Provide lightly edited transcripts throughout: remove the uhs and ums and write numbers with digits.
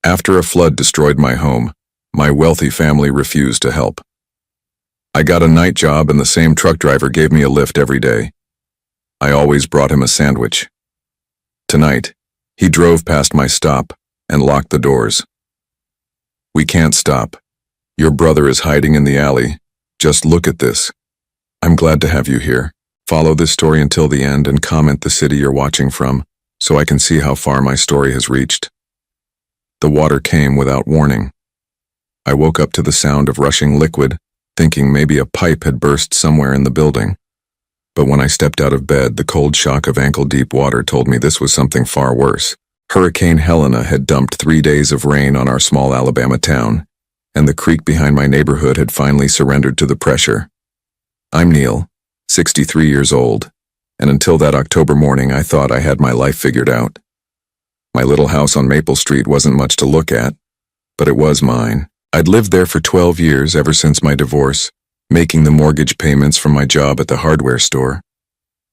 After a flood destroyed my home, my wealthy family refused to help. I got a night job and the same truck driver gave me a lift every day. I always brought him a sandwich. Tonight, he drove past my stop and locked the doors. "We can't stop. Your brother is hiding in the alley. Just look at this." I'm glad to have you here. Follow this story until the end and comment the city you're watching from, so I can see how far my story has reached. The water came without warning. I woke up to the sound of rushing liquid, thinking maybe a pipe had burst somewhere in the building. But when I stepped out of bed, the cold shock of ankle-deep water told me this was something far worse. Hurricane Helena had dumped 3 days of rain on our small Alabama town, and the creek behind my neighborhood had finally surrendered to the pressure. I'm Neil, 63 years old, and until that October morning I thought I had my life figured out. My little house on Maple Street wasn't much to look at, but it was mine. I'd lived there for 12 years ever since my divorce, making the mortgage payments from my job at the hardware store.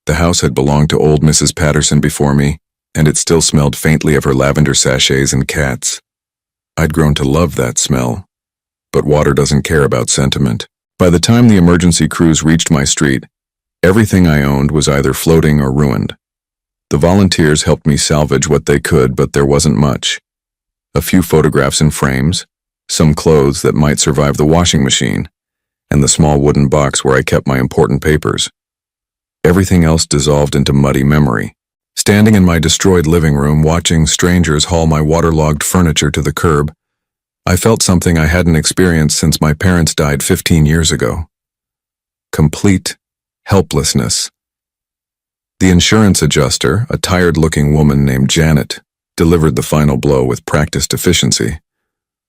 The house had belonged to old Mrs. Patterson before me, and it still smelled faintly of her lavender sachets and cats. I'd grown to love that smell, but water doesn't care about sentiment. By the time the emergency crews reached my street, everything I owned was either floating or ruined. The volunteers helped me salvage what they could, but there wasn't much. A few photographs in frames, some clothes that might survive the washing machine, and the small wooden box where I kept my important papers. Everything else dissolved into muddy memory. Standing in my destroyed living room, watching strangers haul my waterlogged furniture to the curb, I felt something I hadn't experienced since my parents died 15 years ago. Complete helplessness. The insurance adjuster, a tired-looking woman named Janet, delivered the final blow with practiced efficiency.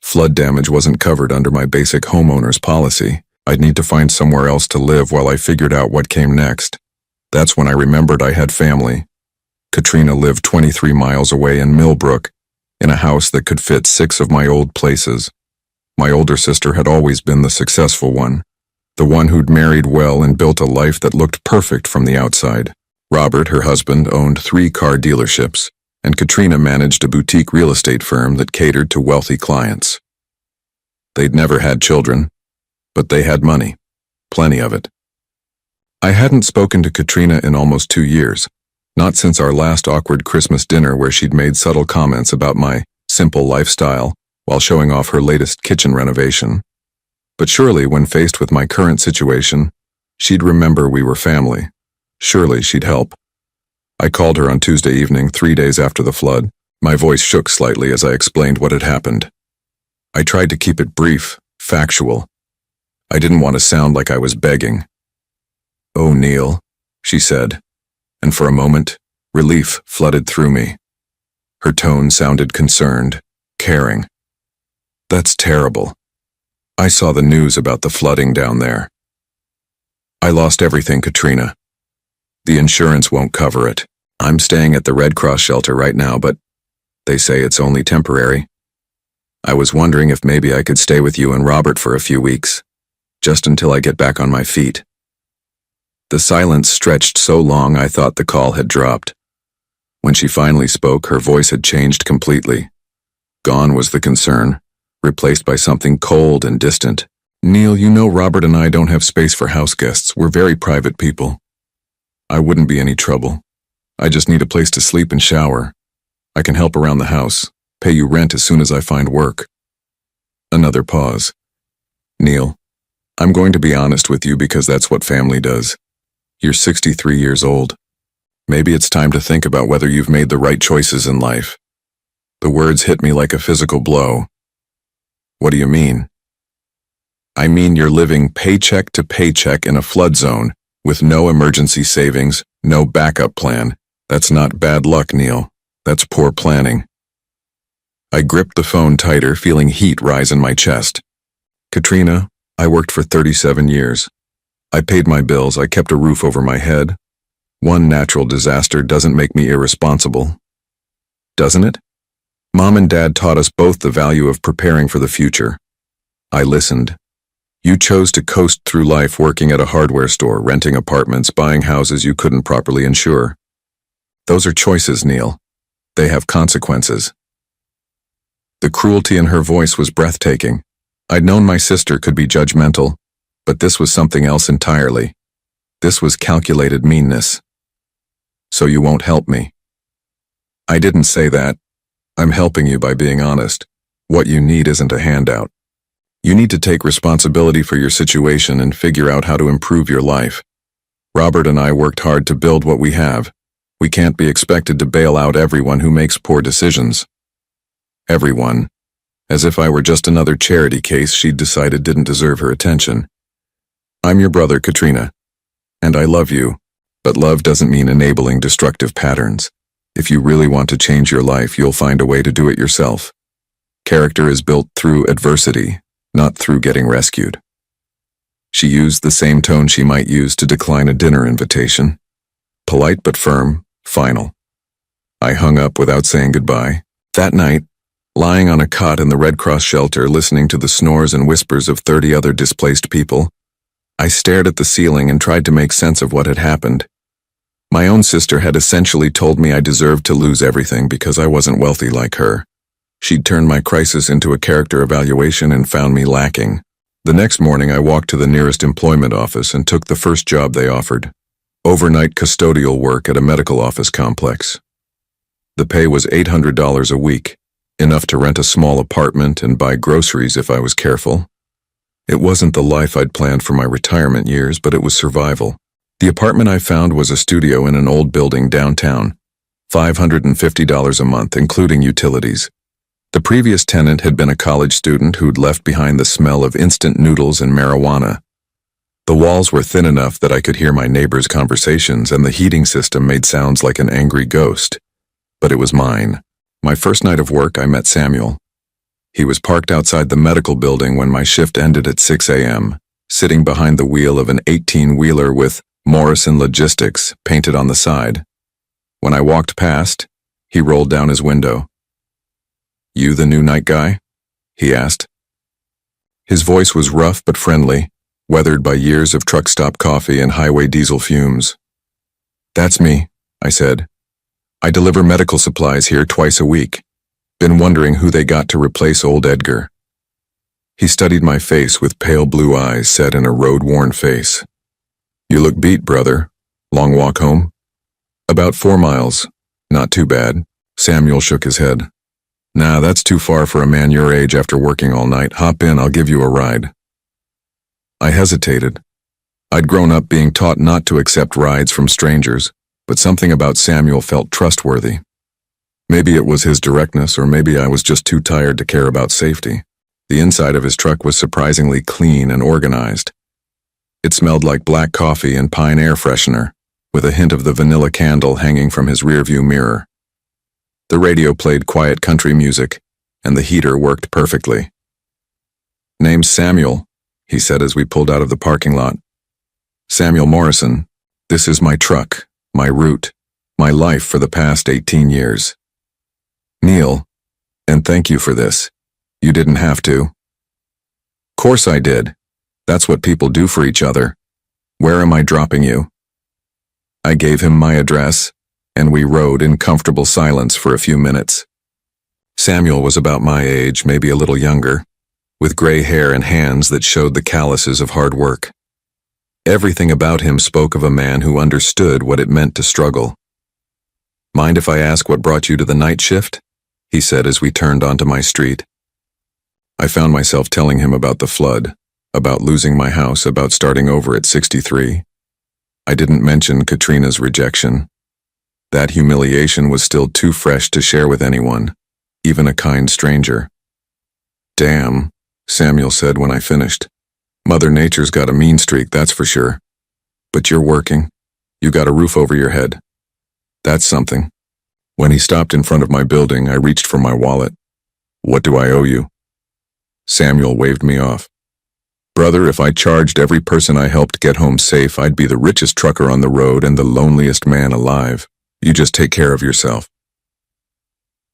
Flood damage wasn't covered under my basic homeowner's policy. I'd need to find somewhere else to live while I figured out what came next. That's when I remembered I had family. Katrina lived 23 miles away in Millbrook, in a house that could fit 6 of my old places. My older sister had always been the successful one, the one who'd married well and built a life that looked perfect from the outside. Robert, her husband, owned 3 car dealerships, and Katrina managed a boutique real estate firm that catered to wealthy clients. They'd never had children, but they had money, plenty of it. I hadn't spoken to Katrina in almost 2 years, not since our last awkward Christmas dinner where she'd made subtle comments about my simple lifestyle while showing off her latest kitchen renovation. But surely, when faced with my current situation, she'd remember we were family. Surely she'd help. I called her on Tuesday evening, 3 days after the flood. My voice shook slightly as I explained what had happened. I tried to keep it brief, factual. I didn't want to sound like I was begging. "Oh, Neil," she said, and for a moment, relief flooded through me. Her tone sounded concerned, caring. "That's terrible. I saw the news about the flooding down there. I lost everything, Katrina. The insurance won't cover it. I'm staying at the Red Cross shelter right now, but they say it's only temporary. I was wondering if maybe I could stay with you and Robert for a few weeks, just until I get back on my feet." The silence stretched so long I thought the call had dropped. When she finally spoke, her voice had changed completely. Gone was the concern, replaced by something cold and distant. "Neil, you know Robert and I don't have space for house guests. We're very private people. I wouldn't be any trouble. I just need a place to sleep and shower. I can help around the house, pay you rent as soon as I find work." Another pause. "Neil, I'm going to be honest with you because that's what family does. You're 63 years old. Maybe it's time to think about whether you've made the right choices in life." The words hit me like a physical blow. "What do you mean?" "I mean you're living paycheck to paycheck in a flood zone, with no emergency savings, no backup plan. That's not bad luck, Neil. That's poor planning." I gripped the phone tighter, feeling heat rise in my chest. "Katrina, I worked for 37 years. I paid my bills, I kept a roof over my head. One natural disaster doesn't make me irresponsible. Doesn't it? Mom and Dad taught us both the value of preparing for the future. I listened. You chose to coast through life working at a hardware store, renting apartments, buying houses you couldn't properly insure. Those are choices, Neil. They have consequences. The cruelty in her voice was breathtaking. I'd known my sister could be judgmental, but this was something else entirely. This was calculated meanness. So you won't help me? I didn't say that. I'm helping you by being honest. What you need isn't a handout. You need to take responsibility for your situation and figure out how to improve your life. Robert and I worked hard to build what we have. We can't be expected to bail out everyone who makes poor decisions. Everyone. As if I were just another charity case she'd decided didn't deserve her attention. I'm your brother, Katrina. And I love you. But love doesn't mean enabling destructive patterns. If you really want to change your life, you'll find a way to do it yourself. Character is built through adversity, not through getting rescued. She used the same tone she might use to decline a dinner invitation. Polite but firm, final. I hung up without saying goodbye. That night, lying on a cot in the Red Cross shelter listening to the snores and whispers of 30 other displaced people, I stared at the ceiling and tried to make sense of what had happened. My own sister had essentially told me I deserved to lose everything because I wasn't wealthy like her. She'd turned my crisis into a character evaluation and found me lacking. The next morning I walked to the nearest employment office and took the first job they offered. Overnight custodial work at a medical office complex. The pay was $800 a week, enough to rent a small apartment and buy groceries if I was careful. It wasn't the life I'd planned for my retirement years, but it was survival. The apartment I found was a studio in an old building downtown, $550 a month, including utilities. The previous tenant had been a college student who'd left behind the smell of instant noodles and marijuana. The walls were thin enough that I could hear my neighbors' conversations, and the heating system made sounds like an angry ghost. But it was mine. My first night of work, I met Samuel. He was parked outside the medical building when my shift ended at 6 a.m., sitting behind the wheel of an 18-wheeler with Morrison Logistics painted on the side. When I walked past, he rolled down his window. "You the new night guy?" he asked. His voice was rough but friendly, weathered by years of truck stop coffee and highway diesel fumes. "That's me," I said. "I deliver medical supplies here twice a week. Been wondering who they got to replace old Edgar." He studied my face with pale blue eyes set in a road-worn face. "You look beat, brother. Long walk home?" "About 4 miles. Not too bad." Samuel shook his head. "Nah, that's too far for a man your age after working all night. Hop in, I'll give you a ride." I hesitated. I'd grown up being taught not to accept rides from strangers, but something about Samuel felt trustworthy. Maybe it was his directness, or maybe I was just too tired to care about safety. The inside of his truck was surprisingly clean and organized. It smelled like black coffee and pine air freshener, with a hint of the vanilla candle hanging from his rearview mirror. The radio played quiet country music, and the heater worked perfectly. "Name's Samuel," he said as we pulled out of the parking lot. "Samuel Morrison. This is my truck, my route, my life for the past 18 years. Neil, and thank you for this. You didn't have to." "Course I did. That's what people do for each other. Where am I dropping you?" I gave him my address, and we rode in comfortable silence for a few minutes. Samuel was about my age, maybe a little younger, with gray hair and hands that showed the calluses of hard work. Everything about him spoke of a man who understood what it meant to struggle. "Mind if I ask what brought you to the night shift?" he said as we turned onto my street. I found myself telling him about the flood, about losing my house, about starting over at 63. I didn't mention Katrina's rejection. That humiliation was still too fresh to share with anyone, even a kind stranger. "Damn," Samuel said when I finished. "Mother Nature's got a mean streak, that's for sure. But you're working. You got a roof over your head. That's something." When he stopped in front of my building, I reached for my wallet. "What do I owe you?" Samuel waved me off. "Brother, if I charged every person I helped get home safe, I'd be the richest trucker on the road and the loneliest man alive. You just take care of yourself."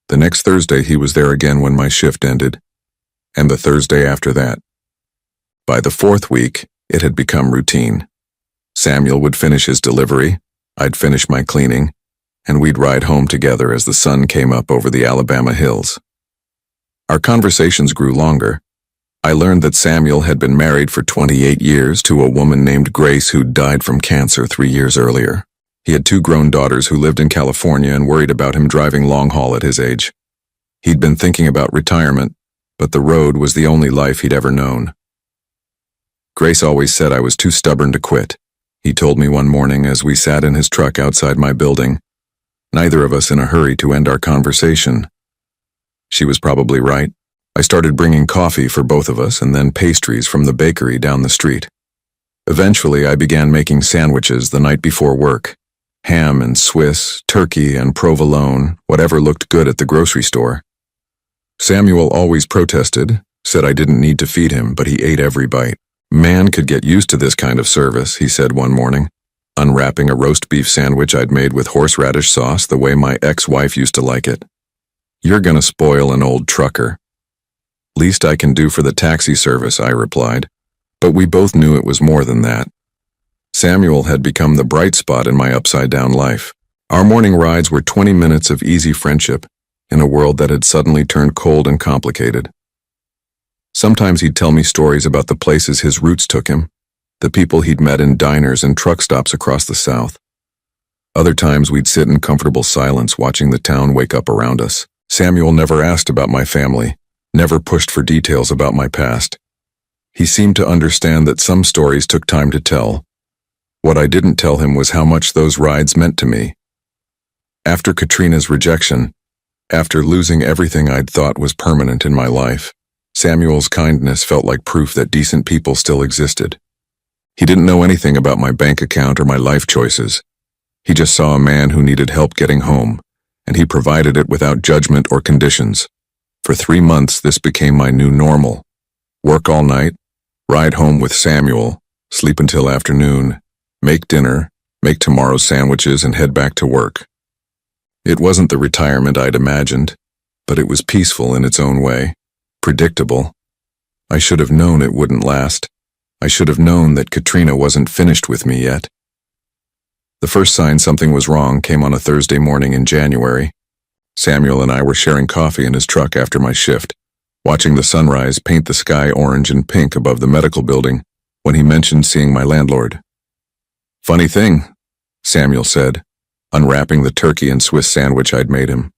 The next Thursday he was there again when my shift ended, and the Thursday after that. By the 4th week, it had become routine. Samuel would finish his delivery, I'd finish my cleaning, and we'd ride home together as the sun came up over the Alabama hills. Our conversations grew longer. I learned that Samuel had been married for 28 years to a woman named Grace who died from cancer 3 years earlier. He had 2 grown daughters who lived in California and worried about him driving long haul at his age. He'd been thinking about retirement, but the road was the only life he'd ever known. Grace always said I was too stubborn to quit. He told me one morning as we sat in his truck outside my building, neither of us in a hurry to end our conversation. She was probably right. I started bringing coffee for both of us and then pastries from the bakery down the street. Eventually, I began making sandwiches the night before work. Ham and Swiss, turkey and provolone, whatever looked good at the grocery store. Samuel always protested, said I didn't need to feed him, but he ate every bite. Man could get used to this kind of service, he said one morning, unwrapping a roast beef sandwich I'd made with horseradish sauce the way my ex-wife used to like it. You're gonna spoil an old trucker. Least I can do for the taxi service, I replied, but we both knew it was more than that. Samuel had become the bright spot in my upside-down life. Our morning rides were 20 minutes of easy friendship in a world that had suddenly turned cold and complicated. Sometimes he'd tell me stories about the places his roots took him, the people he'd met in diners and truck stops across the South. Other times we'd sit in comfortable silence watching the town wake up around us. Samuel never asked about my family, never pushed for details about my past. He seemed to understand that some stories took time to tell. What I didn't tell him was how much those rides meant to me. After Katrina's rejection, after losing everything I'd thought was permanent in my life, Samuel's kindness felt like proof that decent people still existed. He didn't know anything about my bank account or my life choices. He just saw a man who needed help getting home, and he provided it without judgment or conditions. For 3 months, this became my new normal. Work all night, ride home with Samuel, sleep until afternoon, make dinner, make tomorrow's sandwiches, and head back to work. It wasn't the retirement I'd imagined, but it was peaceful in its own way, predictable. I should have known it wouldn't last. I should have known that Katrina wasn't finished with me yet. The first sign something was wrong came on a Thursday morning in January. Samuel and I were sharing coffee in his truck after my shift, watching the sunrise paint the sky orange and pink above the medical building, when he mentioned seeing my landlord. "Funny thing," Samuel said, unwrapping the turkey and Swiss sandwich I'd made him.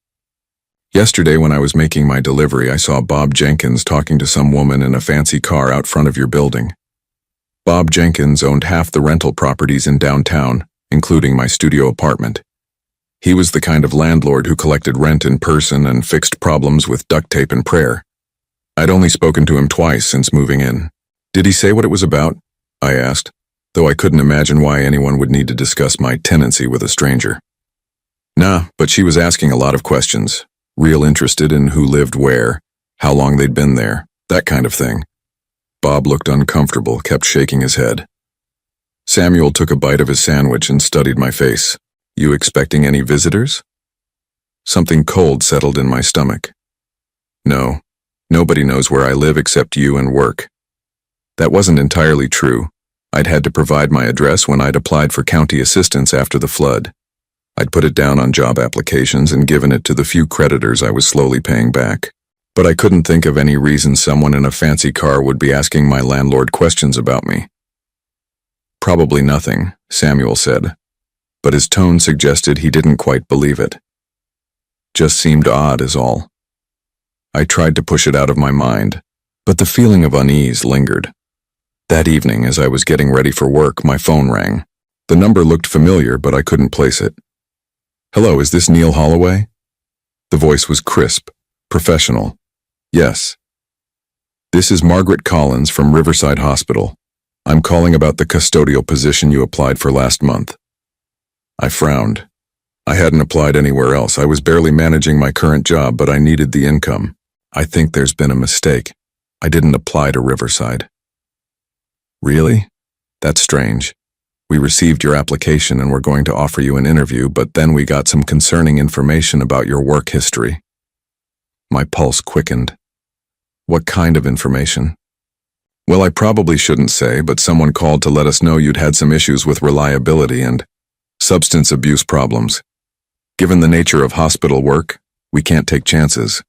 "Yesterday when I was making my delivery, I saw Bob Jenkins talking to some woman in a fancy car out front of your building. Bob Jenkins owned half the rental properties in downtown, including my studio apartment. He was the kind of landlord who collected rent in person and fixed problems with duct tape and prayer. I'd only spoken to him twice since moving in. Did he say what it was about?" I asked, though I couldn't imagine why anyone would need to discuss my tenancy with a stranger. "Nah, but she was asking a lot of questions, real interested in who lived where, how long they'd been there, that kind of thing." Bob looked uncomfortable, kept shaking his head. Samuel took a bite of his sandwich and studied my face. "You expecting any visitors?" Something cold settled in my stomach. "No, nobody knows where I live except you and work." That wasn't entirely true. I'd had to provide my address when I'd applied for county assistance after the flood. I'd put it down on job applications and given it to the few creditors I was slowly paying back. But I couldn't think of any reason someone in a fancy car would be asking my landlord questions about me. "Probably nothing," Samuel said, but his tone suggested he didn't quite believe it. "Just seemed odd is all." I tried to push it out of my mind, but the feeling of unease lingered. That evening, as I was getting ready for work, my phone rang. The number looked familiar, but I couldn't place it. "Hello, is this Neil Holloway?" The voice was crisp, professional. "Yes." "This is Margaret Collins from Riverside Hospital. I'm calling about the custodial position you applied for last month." I frowned. I hadn't applied anywhere else. I was barely managing my current job, but I needed the income. "I think there's been a mistake. I didn't apply to Riverside." "Really? That's strange. We received your application and were going to offer you an interview, but then we got some concerning information about your work history." My pulse quickened. "What kind of information?" "Well, I probably shouldn't say, but someone called to let us know you'd had some issues with reliability and substance abuse problems. Given the nature of hospital work, we can't take chances."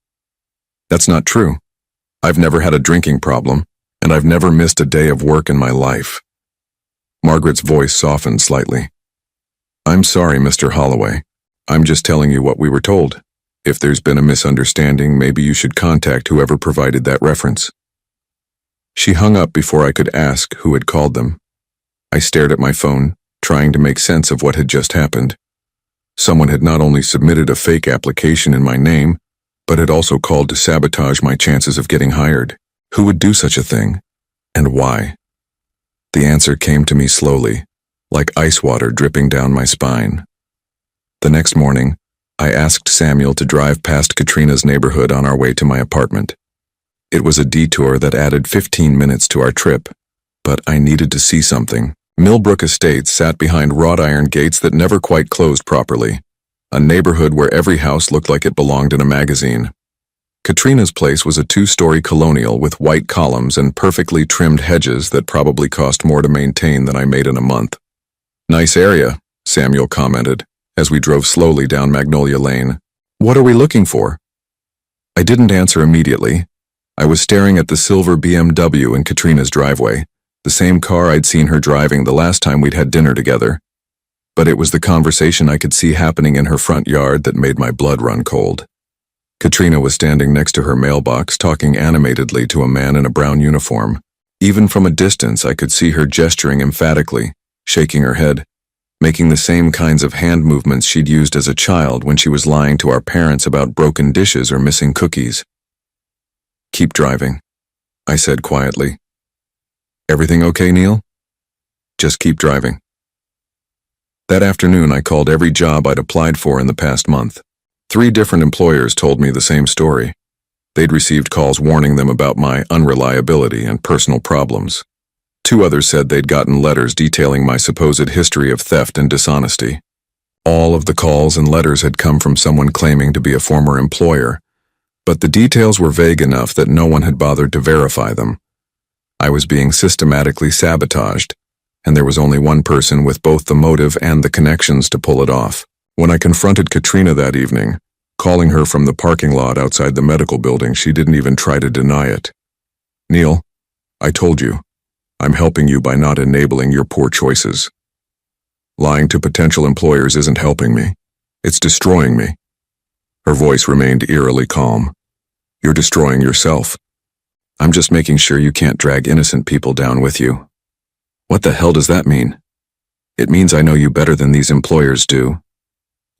That's not true. I've never had a drinking problem, and I've never missed a day of work in my life. Margaret's voice softened slightly. I'm sorry, Mr. Holloway. I'm just telling you what we were told. If there's been a misunderstanding, maybe you should contact whoever provided that reference. She hung up before I could ask who had called them. I stared at my phone, trying to make sense of what had just happened. Someone had not only submitted a fake application in my name, but had also called to sabotage my chances of getting hired. Who would do such a thing? And why? The answer came to me slowly, like ice water dripping down my spine. The next morning, I asked Samuel to drive past Katrina's neighborhood on our way to my apartment. It was a detour that added 15 minutes to our trip, but I needed to see something. Millbrook Estates sat behind wrought iron gates that never quite closed properly, a neighborhood where every house looked like it belonged in a magazine. Katrina's place was a 2-story colonial with white columns and perfectly trimmed hedges that probably cost more to maintain than I made in a month. Nice area, Samuel commented, as we drove slowly down Magnolia Lane. What are we looking for? I didn't answer immediately. I was staring at the silver BMW in Katrina's driveway, the same car I'd seen her driving the last time we'd had dinner together. But it was the conversation I could see happening in her front yard that made my blood run cold. Katrina was standing next to her mailbox, talking animatedly to a man in a brown uniform. Even from a distance, I could see her gesturing emphatically, shaking her head, making the same kinds of hand movements she'd used as a child when she was lying to our parents about broken dishes or missing cookies. Keep driving, I said quietly. Everything okay, Neil? Just keep driving. That afternoon, I called every job I'd applied for in the past month. 3 different employers told me the same story. They'd received calls warning them about my unreliability and personal problems. 2 others said they'd gotten letters detailing my supposed history of theft and dishonesty. All of the calls and letters had come from someone claiming to be a former employer, but the details were vague enough that no one had bothered to verify them. I was being systematically sabotaged, and there was only one person with both the motive and the connections to pull it off. When I confronted Katrina that evening, calling her from the parking lot outside the medical building, she didn't even try to deny it. Neil, I told you, I'm helping you by not enabling your poor choices. Lying to potential employers isn't helping me. It's destroying me. Her voice remained eerily calm. You're destroying yourself. I'm just making sure you can't drag innocent people down with you. What the hell does that mean? It means I know you better than these employers do.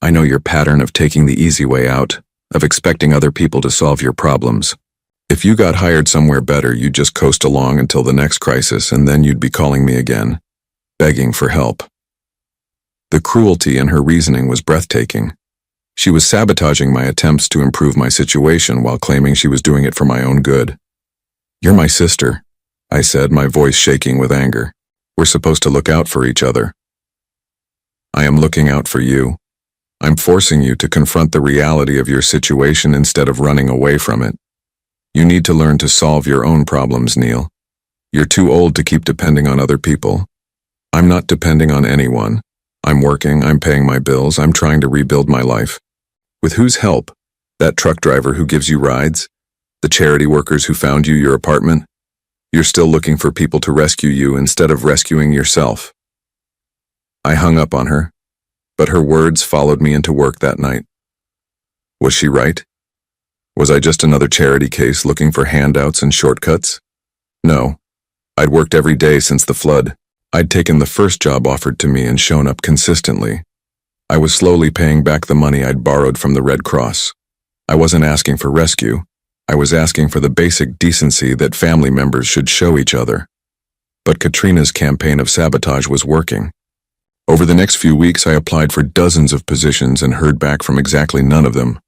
I know your pattern of taking the easy way out, of expecting other people to solve your problems. If you got hired somewhere better, you'd just coast along until the next crisis, and then you'd be calling me again, begging for help. The cruelty in her reasoning was breathtaking. She was sabotaging my attempts to improve my situation while claiming she was doing it for my own good. You're my sister, I said, my voice shaking with anger. We're supposed to look out for each other. I am looking out for you. I'm forcing you to confront the reality of your situation instead of running away from it. You need to learn to solve your own problems, Neil. You're too old to keep depending on other people. I'm not depending on anyone. I'm working, I'm paying my bills, I'm trying to rebuild my life. With whose help? That truck driver who gives you rides? The charity workers who found you your apartment? You're still looking for people to rescue you instead of rescuing yourself. I hung up on her, but her words followed me into work that night. Was she right? Was I just another charity case looking for handouts and shortcuts? No. I'd worked every day since the flood. I'd taken the first job offered to me and shown up consistently. I was slowly paying back the money I'd borrowed from the Red Cross. I wasn't asking for rescue. I was asking for the basic decency that family members should show each other. But Katrina's campaign of sabotage was working. Over the next few weeks, I applied for dozens of positions and heard back from exactly none of them.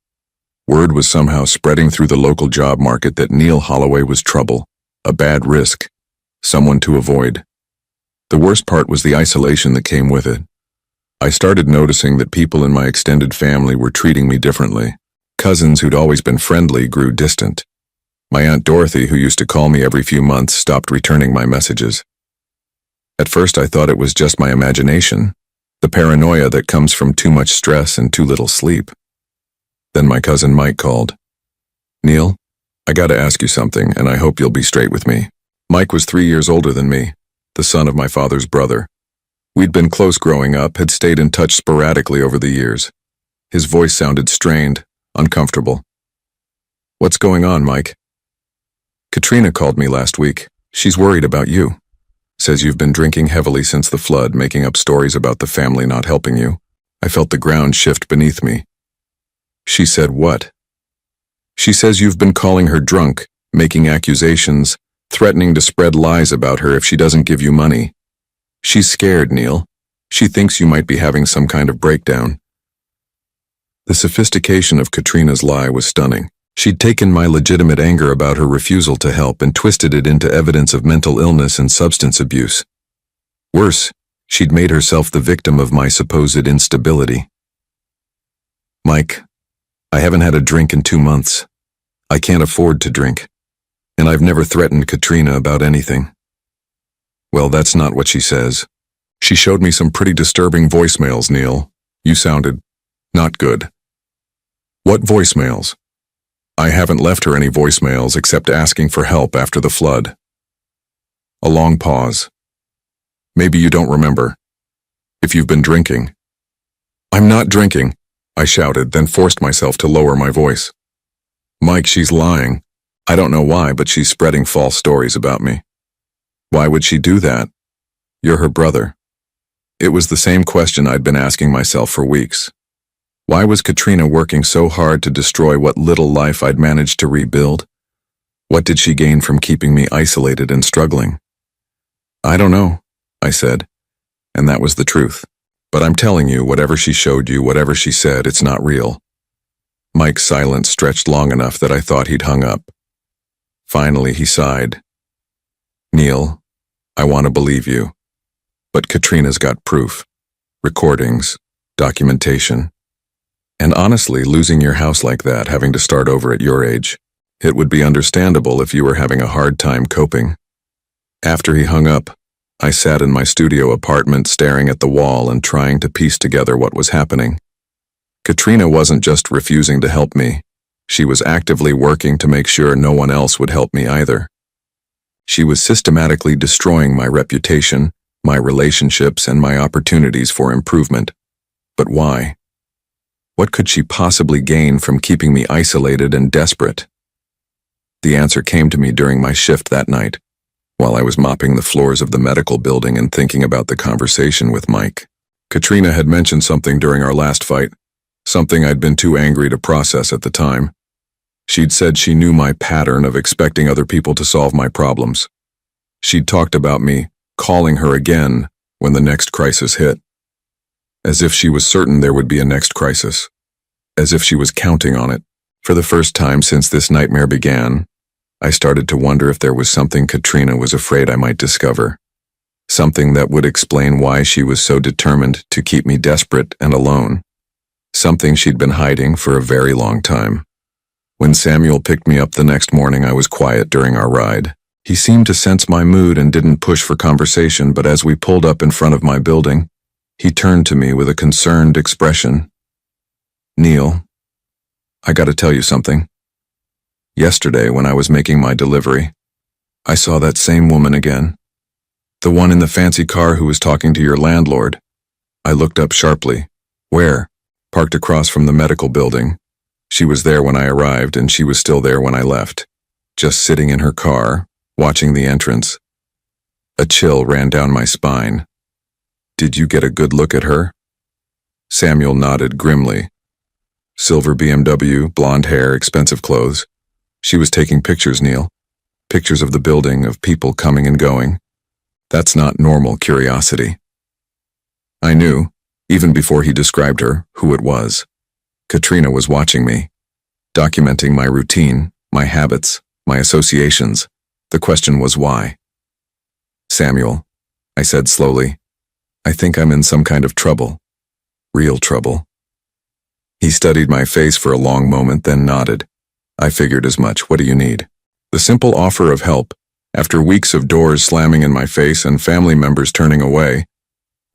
Word was somehow spreading through the local job market that Neil Holloway was trouble, a bad risk, someone to avoid. The worst part was the isolation that came with it. I started noticing that people in my extended family were treating me differently. Cousins who'd always been friendly grew distant. My Aunt Dorothy, who used to call me every few months, stopped returning my messages. At first, I thought it was just my imagination, the paranoia that comes from too much stress and too little sleep. Then my cousin Mike called. Neil, I gotta ask you something, and I hope you'll be straight with me. Mike was 3 years older than me, the son of my father's brother. We'd been close growing up, had stayed in touch sporadically over the years. His voice sounded strained, uncomfortable. What's going on, Mike? Katrina called me last week. She's worried about you. Says you've been drinking heavily since the flood, making up stories about the family not helping you. I felt the ground shift beneath me. She said what? She says you've been calling her drunk, making accusations, threatening to spread lies about her if she doesn't give you money. She's scared, Neil. She thinks you might be having some kind of breakdown. The sophistication of Katrina's lie was stunning. She'd taken my legitimate anger about her refusal to help and twisted it into evidence of mental illness and substance abuse. Worse, she'd made herself the victim of my supposed instability. Mike, I haven't had a drink in 2 months. I can't afford to drink. And I've never threatened Katrina about anything. Well, that's not what she says. She showed me some pretty disturbing voicemails, Neil. You sounded not good. What voicemails? I haven't left her any voicemails except asking for help after the flood. A long pause. Maybe you don't remember. If you've been drinking. I'm not drinking, I shouted, then forced myself to lower my voice. Mike, she's lying. I don't know why, but she's spreading false stories about me. Why would she do that? You're her brother. It was the same question I'd been asking myself for weeks. Why was Katrina working so hard to destroy what little life I'd managed to rebuild? What did she gain from keeping me isolated and struggling? I don't know, I said, and that was the truth. But I'm telling you, whatever she showed you, whatever she said, it's not real. Mike's silence stretched long enough that I thought he'd hung up. Finally, he sighed. Neil, I want to believe you. But Katrina's got proof. Recordings, documentation. And honestly, losing your house like that, having to start over at your age, it would be understandable if you were having a hard time coping. After he hung up, I sat in my studio apartment staring at the wall and trying to piece together what was happening. Katrina wasn't just refusing to help me. She was actively working to make sure no one else would help me either. She was systematically destroying my reputation, my relationships, and my opportunities for improvement. But why? What could she possibly gain from keeping me isolated and desperate? The answer came to me during my shift that night, while I was mopping the floors of the medical building and thinking about the conversation with Mike. Katrina had mentioned something during our last fight, something I'd been too angry to process at the time. She'd said she knew my pattern of expecting other people to solve my problems. She'd talked about me calling her again when the next crisis hit. As if she was certain there would be a next crisis. As if she was counting on it. For the first time since this nightmare began, I started to wonder if there was something Katrina was afraid I might discover. Something that would explain why she was so determined to keep me desperate and alone. Something she'd been hiding for a very long time. When Samuel picked me up the next morning, I was quiet during our ride. He seemed to sense my mood and didn't push for conversation, but as we pulled up in front of my building, he turned to me with a concerned expression. Neil, I gotta tell you something. Yesterday, when I was making my delivery, I saw that same woman again. The one in the fancy car who was talking to your landlord. I looked up sharply. Where? Parked across from the medical building. She was there when I arrived, and she was still there when I left. Just sitting in her car, watching the entrance. A chill ran down my spine. Did you get a good look at her? Samuel nodded grimly. Silver BMW, blonde hair, expensive clothes. She was taking pictures, Neil. Pictures of the building, of people coming and going. That's not normal curiosity. I knew, even before he described her, who it was. Katrina was watching me, documenting my routine, my habits, my associations. The question was why. Samuel, I said slowly, I think I'm in some kind of trouble. Real trouble. He studied my face for a long moment, then nodded. I figured as much. What do you need? The simple offer of help, after weeks of doors slamming in my face and family members turning away,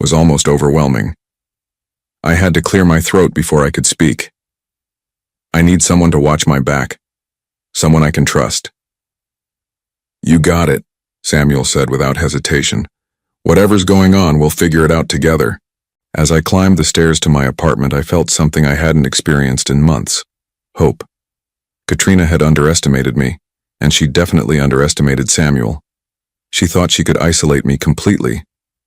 was almost overwhelming. I had to clear my throat before I could speak. I need someone to watch my back. Someone I can trust. You got it, Samuel said without hesitation. Whatever's going on, we'll figure it out together. As I climbed the stairs to my apartment, I felt something I hadn't experienced in months. Hope. Katrina had underestimated me, and she definitely underestimated Samuel. She thought she could isolate me completely,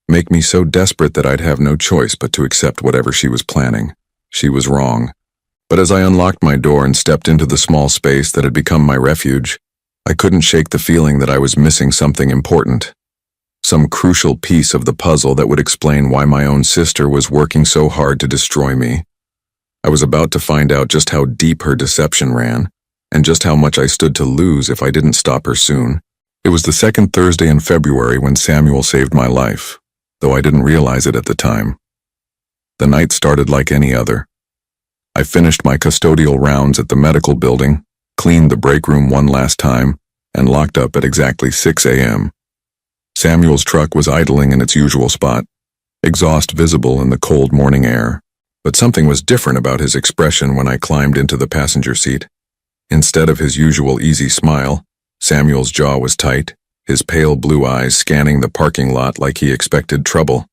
make me so desperate that I'd have no choice but to accept whatever she was planning. She was wrong. But as I unlocked my door and stepped into the small space that had become my refuge, I couldn't shake the feeling that I was missing something important. Some crucial piece of the puzzle that would explain why my own sister was working so hard to destroy me. I was about to find out just how deep her deception ran, and just how much I stood to lose if I didn't stop her soon. It was the second Thursday in February when Samuel saved my life, though I didn't realize it at the time. The night started like any other. I finished my custodial rounds at the medical building, cleaned the break room one last time, and locked up at exactly 6 a.m. Samuel's truck was idling in its usual spot, exhaust visible in the cold morning air, but something was different about his expression when I climbed into the passenger seat. Instead of his usual easy smile, Samuel's jaw was tight, his pale blue eyes scanning the parking lot like he expected trouble.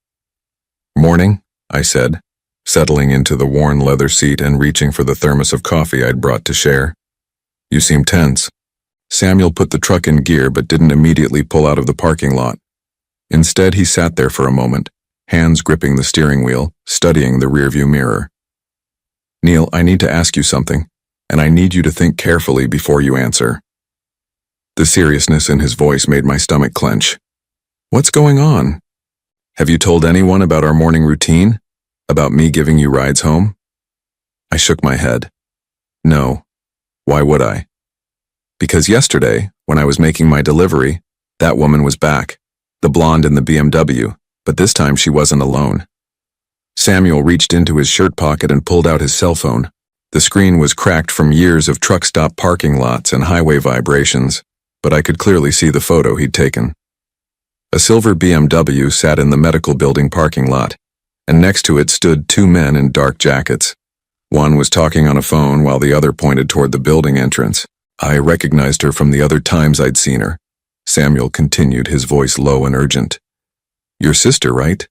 "Morning," I said, settling into the worn leather seat and reaching for the thermos of coffee I'd brought to share. "You seem tense." Samuel put the truck in gear but didn't immediately pull out of the parking lot. Instead, he sat there for a moment, hands gripping the steering wheel, studying the rearview mirror. "Neil, I need to ask you something, and I need you to think carefully before you answer." The seriousness in his voice made my stomach clench. "What's going on? Have you told anyone about our morning routine? About me giving you rides home?" I shook my head. "No. Why would I?" "Because yesterday, when I was making my delivery, that woman was back, the blonde in the BMW, but this time she wasn't alone." Samuel reached into his shirt pocket and pulled out his cell phone. The screen was cracked from years of truck stop parking lots and highway vibrations, but I could clearly see the photo he'd taken. A silver BMW sat in the medical building parking lot, and next to it stood two men in dark jackets. One was talking on a phone while the other pointed toward the building entrance. I recognized her from the other times I'd seen her. Samuel continued, his voice low and urgent. "Your sister, right?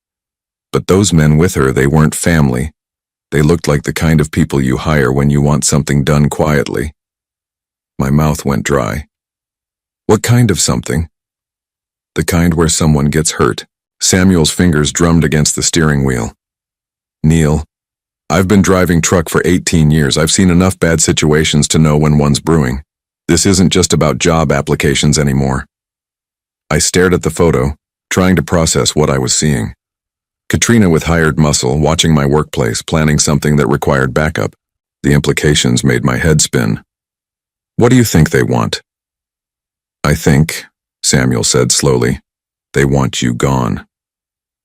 But those men with her, they weren't family. They looked like the kind of people you hire when you want something done quietly." My mouth went dry. "What kind of something?" "The kind where someone gets hurt." Samuel's fingers drummed against the steering wheel. "Neil, I've been driving truck for 18 years. I've seen enough bad situations to know when one's brewing. This isn't just about job applications anymore." I stared at the photo, trying to process what I was seeing. Katrina with hired muscle, watching my workplace, planning something that required backup. The implications made my head spin. "What do you think they want?" "I think," Samuel said slowly, "they want you gone.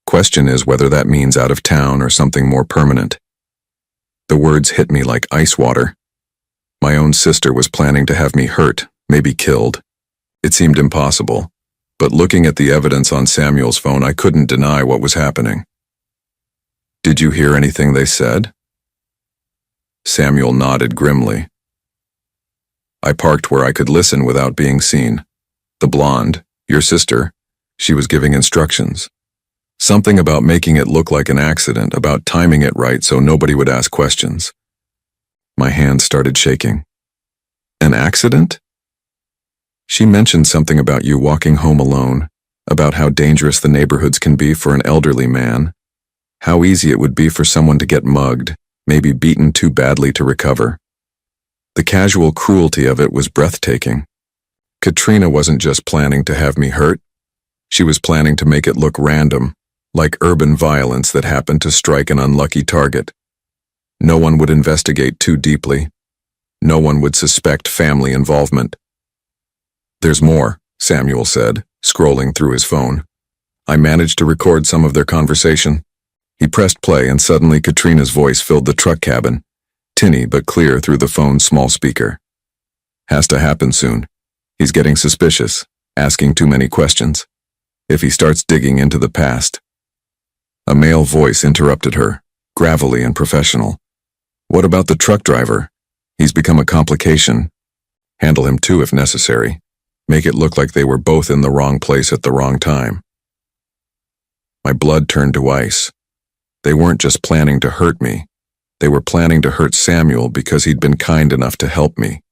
Question is whether that means out of town or something more permanent." The words hit me like ice water. My own sister was planning to have me hurt, maybe killed. It seemed impossible, but looking at the evidence on Samuel's phone, I couldn't deny what was happening. "Did you hear anything they said?" Samuel nodded grimly. I parked where I could listen without being seen. The blonde, your sister, she was giving instructions. Something about making it look like an accident, about timing it right so nobody would ask questions. My hands started shaking. "An accident?" "She mentioned something about you walking home alone, about how dangerous the neighborhoods can be for an elderly man, how easy it would be for someone to get mugged, maybe beaten too badly to recover." The casual cruelty of it was breathtaking. Katrina wasn't just planning to have me hurt. She was planning to make it look random, like urban violence that happened to strike an unlucky target. No one would investigate too deeply. No one would suspect family involvement. "There's more," Samuel said, scrolling through his phone. I managed to record some of their conversation. He pressed play and suddenly Katrina's voice filled the truck cabin, tinny but clear through the phone's small speaker. "Has to happen soon. He's getting suspicious, asking too many questions. If he starts digging into the past." A male voice interrupted her, gravelly and professional. "What about the truck driver? He's become a complication." Handle him too if necessary. Make it look like they were both in the wrong place at the wrong time. My blood turned to ice. They weren't just planning to hurt me. They were planning to hurt Samuel because he'd been kind enough to help me.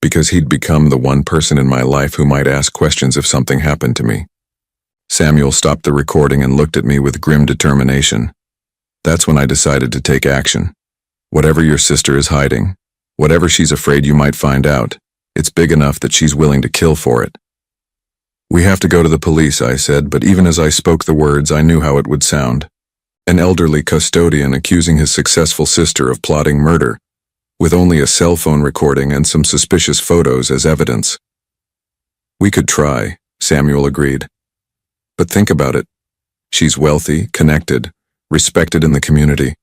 Because he'd become the one person in my life who might ask questions if something happened to me. Samuel stopped the recording and looked at me with grim determination. That's when I decided to take action. Whatever your sister is hiding, whatever she's afraid you might find out, it's big enough that she's willing to kill for it. We have to go to the police, I said, but even as I spoke the words, I knew how it would sound. An elderly custodian accusing his successful sister of plotting murder, with only a cell phone recording and some suspicious photos as evidence. We could try, Samuel agreed. But think about it. She's wealthy, connected, respected in the community.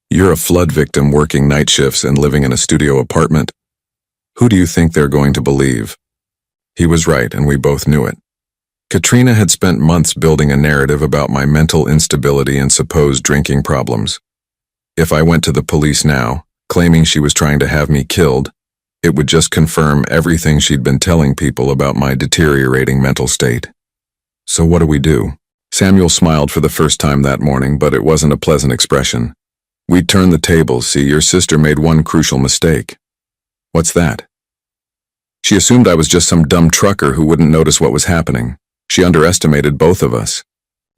You're a flood victim working night shifts and living in a studio apartment. Who do you think they're going to believe? He was right, and we both knew it. Katrina had spent months building a narrative about my mental instability and supposed drinking problems. If I went to the police now, claiming she was trying to have me killed, it would just confirm everything she'd been telling people about my deteriorating mental state. So what do we do? Samuel smiled for the first time that morning, but it wasn't a pleasant expression. We'd turn the tables. See, your sister made one crucial mistake. What's that? She assumed I was just some dumb trucker who wouldn't notice what was happening. She underestimated both of us.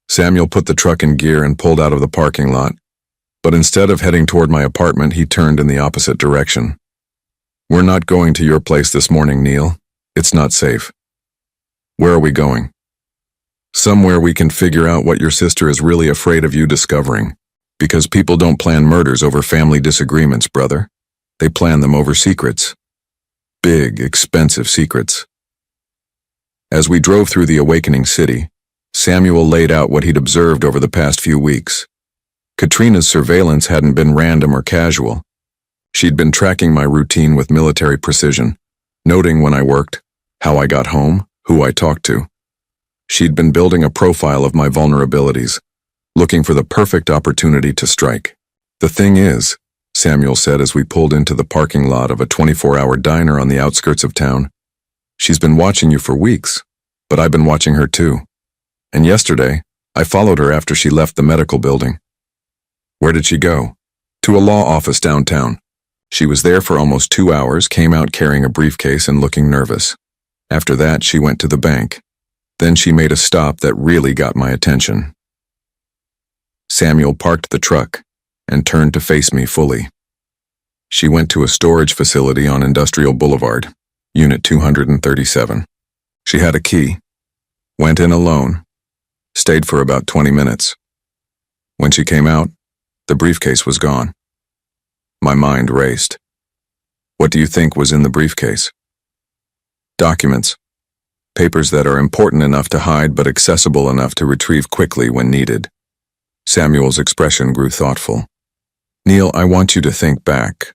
Samuel put the truck in gear and pulled out of the parking lot. But instead of heading toward my apartment, he turned in the opposite direction. We're not going to your place this morning, Neil. It's not safe. Where are we going? Somewhere we can figure out what your sister is really afraid of you discovering. Because people don't plan murders over family disagreements, brother. They plan them over secrets. Big, expensive secrets. As we drove through the awakening city, Samuel laid out what he'd observed over the past few weeks. Katrina's surveillance hadn't been random or casual. She'd been tracking my routine with military precision, noting when I worked, how I got home, who I talked to. She'd been building a profile of my vulnerabilities, looking for the perfect opportunity to strike. The thing is, Samuel said as we pulled into the parking lot of a 24-hour diner on the outskirts of town, she's been watching you for weeks, but I've been watching her too. And yesterday, I followed her after she left the medical building. Where did she go? To a law office downtown. She was there for almost 2 hours, came out carrying a briefcase and looking nervous. After that, she went to the bank. Then she made a stop that really got my attention. Samuel parked the truck and turned to face me fully. She went to a storage facility on Industrial Boulevard, Unit 237. She had a key, went in alone, stayed for about 20 minutes. When she came out, the briefcase was gone. My mind raced. What do you think was in the briefcase? Documents. Papers that are important enough to hide but accessible enough to retrieve quickly when needed. Samuel's expression grew thoughtful. Neil, I want you to think back.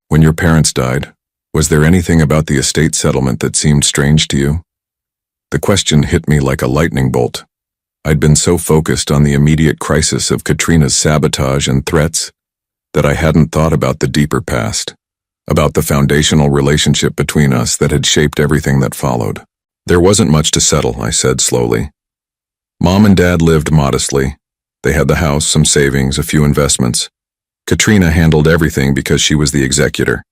When your parents died, was there anything about the estate settlement that seemed strange to you? The question hit me like a lightning bolt. I'd been so focused on the immediate crisis of Katrina's sabotage and threats that I hadn't thought about the deeper past, about the foundational relationship between us that had shaped everything that followed. There wasn't much to settle, I said slowly. Mom and Dad lived modestly. They had the house, some savings, a few investments. Katrina handled everything because she was the executor.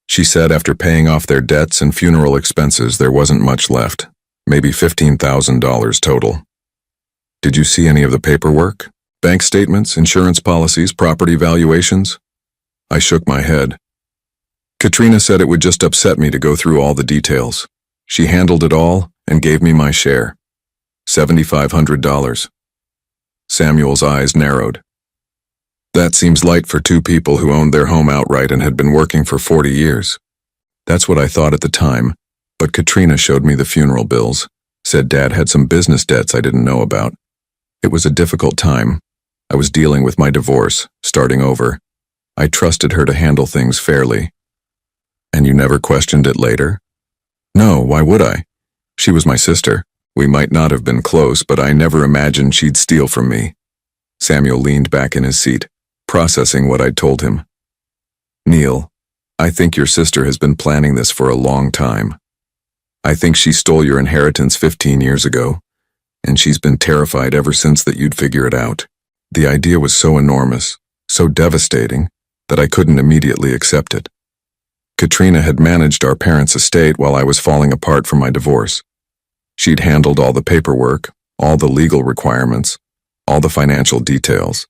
She said after paying off their debts and funeral expenses, there wasn't much left, maybe $15,000 total. Did you see any of the paperwork? Bank statements, insurance policies, property valuations? I shook my head. Katrina said it would just upset me to go through all the details. She handled it all and gave me my share. $7,500. Samuel's eyes narrowed. That seems light for two people who owned their home outright and had been working for 40 years. That's what I thought at the time, but Katrina showed me the funeral bills, said Dad had some business debts I didn't know about. It was a difficult time. I was dealing with my divorce, starting over. I trusted her to handle things fairly. And you never questioned it later? No, why would I? She was my sister. We might not have been close, but I never imagined she'd steal from me. Samuel leaned back in his seat, processing what I'd told him. Neil, I think your sister has been planning this for a long time. I think she stole your inheritance 15 years ago, and she's been terrified ever since that you'd figure it out. The idea was so enormous, so devastating, that I couldn't immediately accept it. Katrina had managed our parents' estate while I was falling apart from my divorce. She'd handled all the paperwork, all the legal requirements, all the financial details.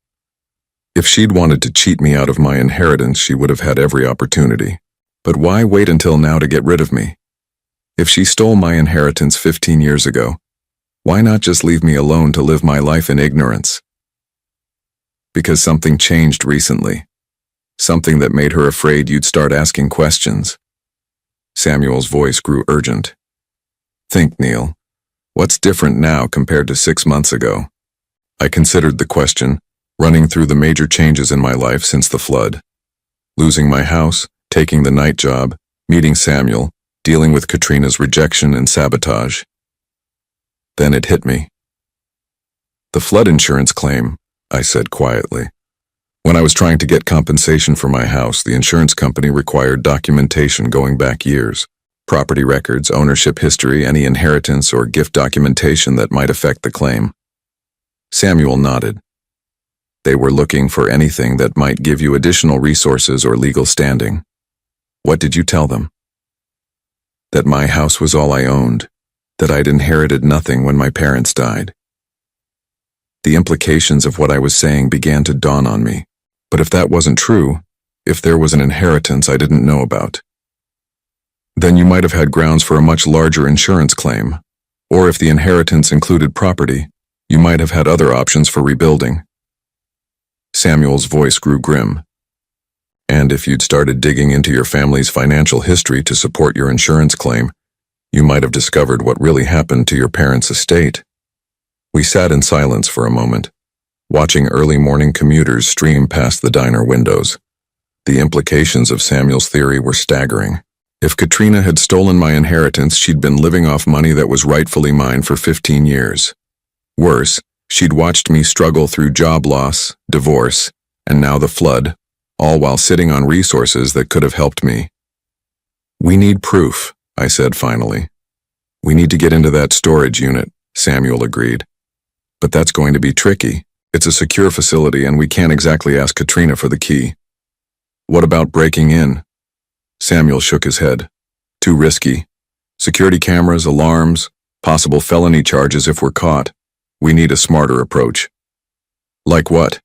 If she'd wanted to cheat me out of my inheritance, she would have had every opportunity. But why wait until now to get rid of me? If she stole my inheritance 15 years ago, why not just leave me alone to live my life in ignorance? Because something changed recently. Something that made her afraid you'd start asking questions. Samuel's voice grew urgent. Think, Neil. What's different now compared to 6 months ago? I considered the question, running through the major changes in my life since the flood. Losing my house, taking the night job, meeting Samuel, dealing with Katrina's rejection and sabotage. Then it hit me. The flood insurance claim, I said quietly. When I was trying to get compensation for my house, the insurance company required documentation going back years. Property records, ownership history, any inheritance or gift documentation that might affect the claim. Samuel nodded. They were looking for anything that might give you additional resources or legal standing. What did you tell them? That my house was all I owned, that I'd inherited nothing when my parents died. The implications of what I was saying began to dawn on me. But if that wasn't true, if there was an inheritance I didn't know about, then you might have had grounds for a much larger insurance claim. Or if the inheritance included property, you might have had other options for rebuilding. Samuel's voice grew grim. And if you'd started digging into your family's financial history to support your insurance claim, you might have discovered what really happened to your parents' estate. We sat in silence for a moment, watching early morning commuters stream past the diner windows. The implications of Samuel's theory were staggering. If Katrina had stolen my inheritance, she'd been living off money that was rightfully mine for 15 years. Worse, she'd watched me struggle through job loss, divorce, and now the flood, all while sitting on resources that could have helped me. We need proof, I said finally. We need to get into that storage unit, Samuel agreed. But that's going to be tricky. It's a secure facility and we can't exactly ask Katrina for the key. What about breaking in? Samuel shook his head. Too risky. Security cameras, alarms, possible felony charges if we're caught. We need a smarter approach. Like what?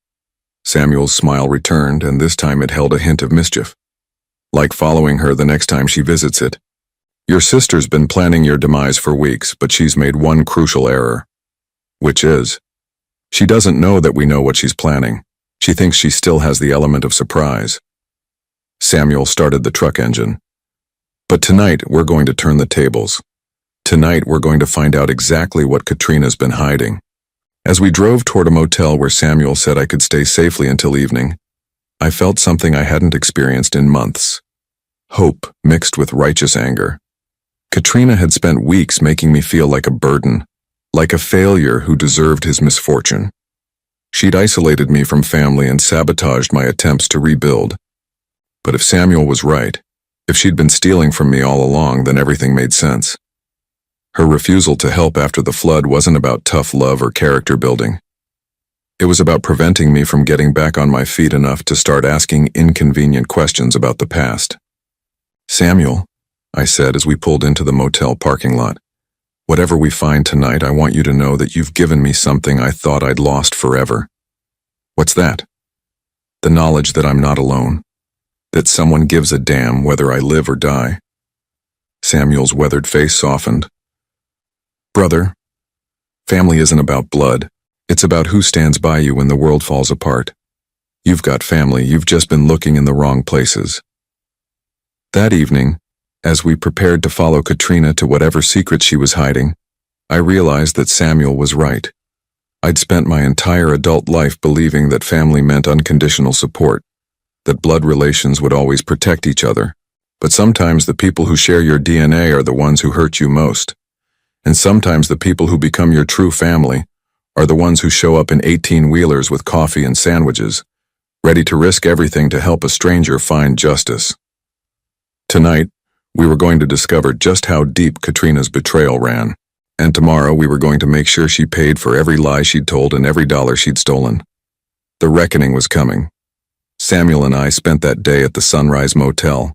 Samuel's smile returned, and this time it held a hint of mischief. Like following her the next time she visits it. Your sister's been planning your demise for weeks, but she's made one crucial error. Which is, she doesn't know that we know what she's planning. She thinks she still has the element of surprise. Samuel started the truck engine. But tonight, we're going to turn the tables. Tonight, we're going to find out exactly what Katrina's been hiding. As we drove toward a motel where Samuel said I could stay safely until evening, I felt something I hadn't experienced in months. Hope mixed with righteous anger. Katrina had spent weeks making me feel like a burden, like a failure who deserved his misfortune. She'd isolated me from family and sabotaged my attempts to rebuild. But if Samuel was right, if she'd been stealing from me all along, then everything made sense. Her refusal to help after the flood wasn't about tough love or character building. It was about preventing me from getting back on my feet enough to start asking inconvenient questions about the past. Samuel, I said as we pulled into the motel parking lot, whatever we find tonight, I want you to know that you've given me something I thought I'd lost forever. What's that? The knowledge that I'm not alone. That someone gives a damn whether I live or die. Samuel's weathered face softened. Brother, family isn't about blood. It's about who stands by you when the world falls apart. You've got family, you've just been looking in the wrong places. That evening, as we prepared to follow Katrina to whatever secret she was hiding, I realized that Samuel was right. I'd spent my entire adult life believing that family meant unconditional support, that blood relations would always protect each other. But sometimes the people who share your DNA are the ones who hurt you most. And sometimes the people who become your true family are the ones who show up in 18-wheelers with coffee and sandwiches, ready to risk everything to help a stranger find justice. Tonight, we were going to discover just how deep Katrina's betrayal ran. And tomorrow we were going to make sure she paid for every lie she'd told and every dollar she'd stolen. The reckoning was coming. Samuel and I spent that day at the Sunrise Motel,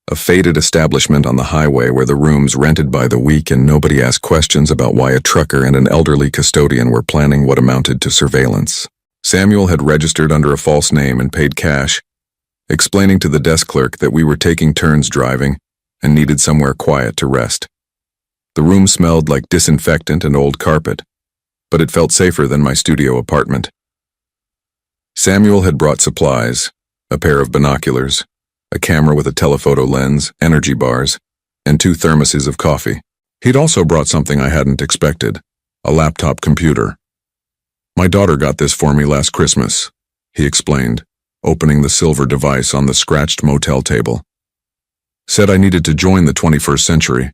a faded establishment on the highway where the rooms rented by the week and nobody asked questions about why a trucker and an elderly custodian were planning what amounted to surveillance. Samuel had registered under a false name and paid cash, explaining to the desk clerk that we were taking turns driving and needed somewhere quiet to rest. The room smelled like disinfectant and old carpet, but it felt safer than my studio apartment. Samuel had brought supplies, a pair of binoculars, a camera with a telephoto lens, energy bars, and 2 thermoses of coffee. He'd also brought something I hadn't expected, a laptop computer. "My daughter got this for me last Christmas," he explained, opening the silver device on the scratched motel table. "Said I needed to join the 21st century.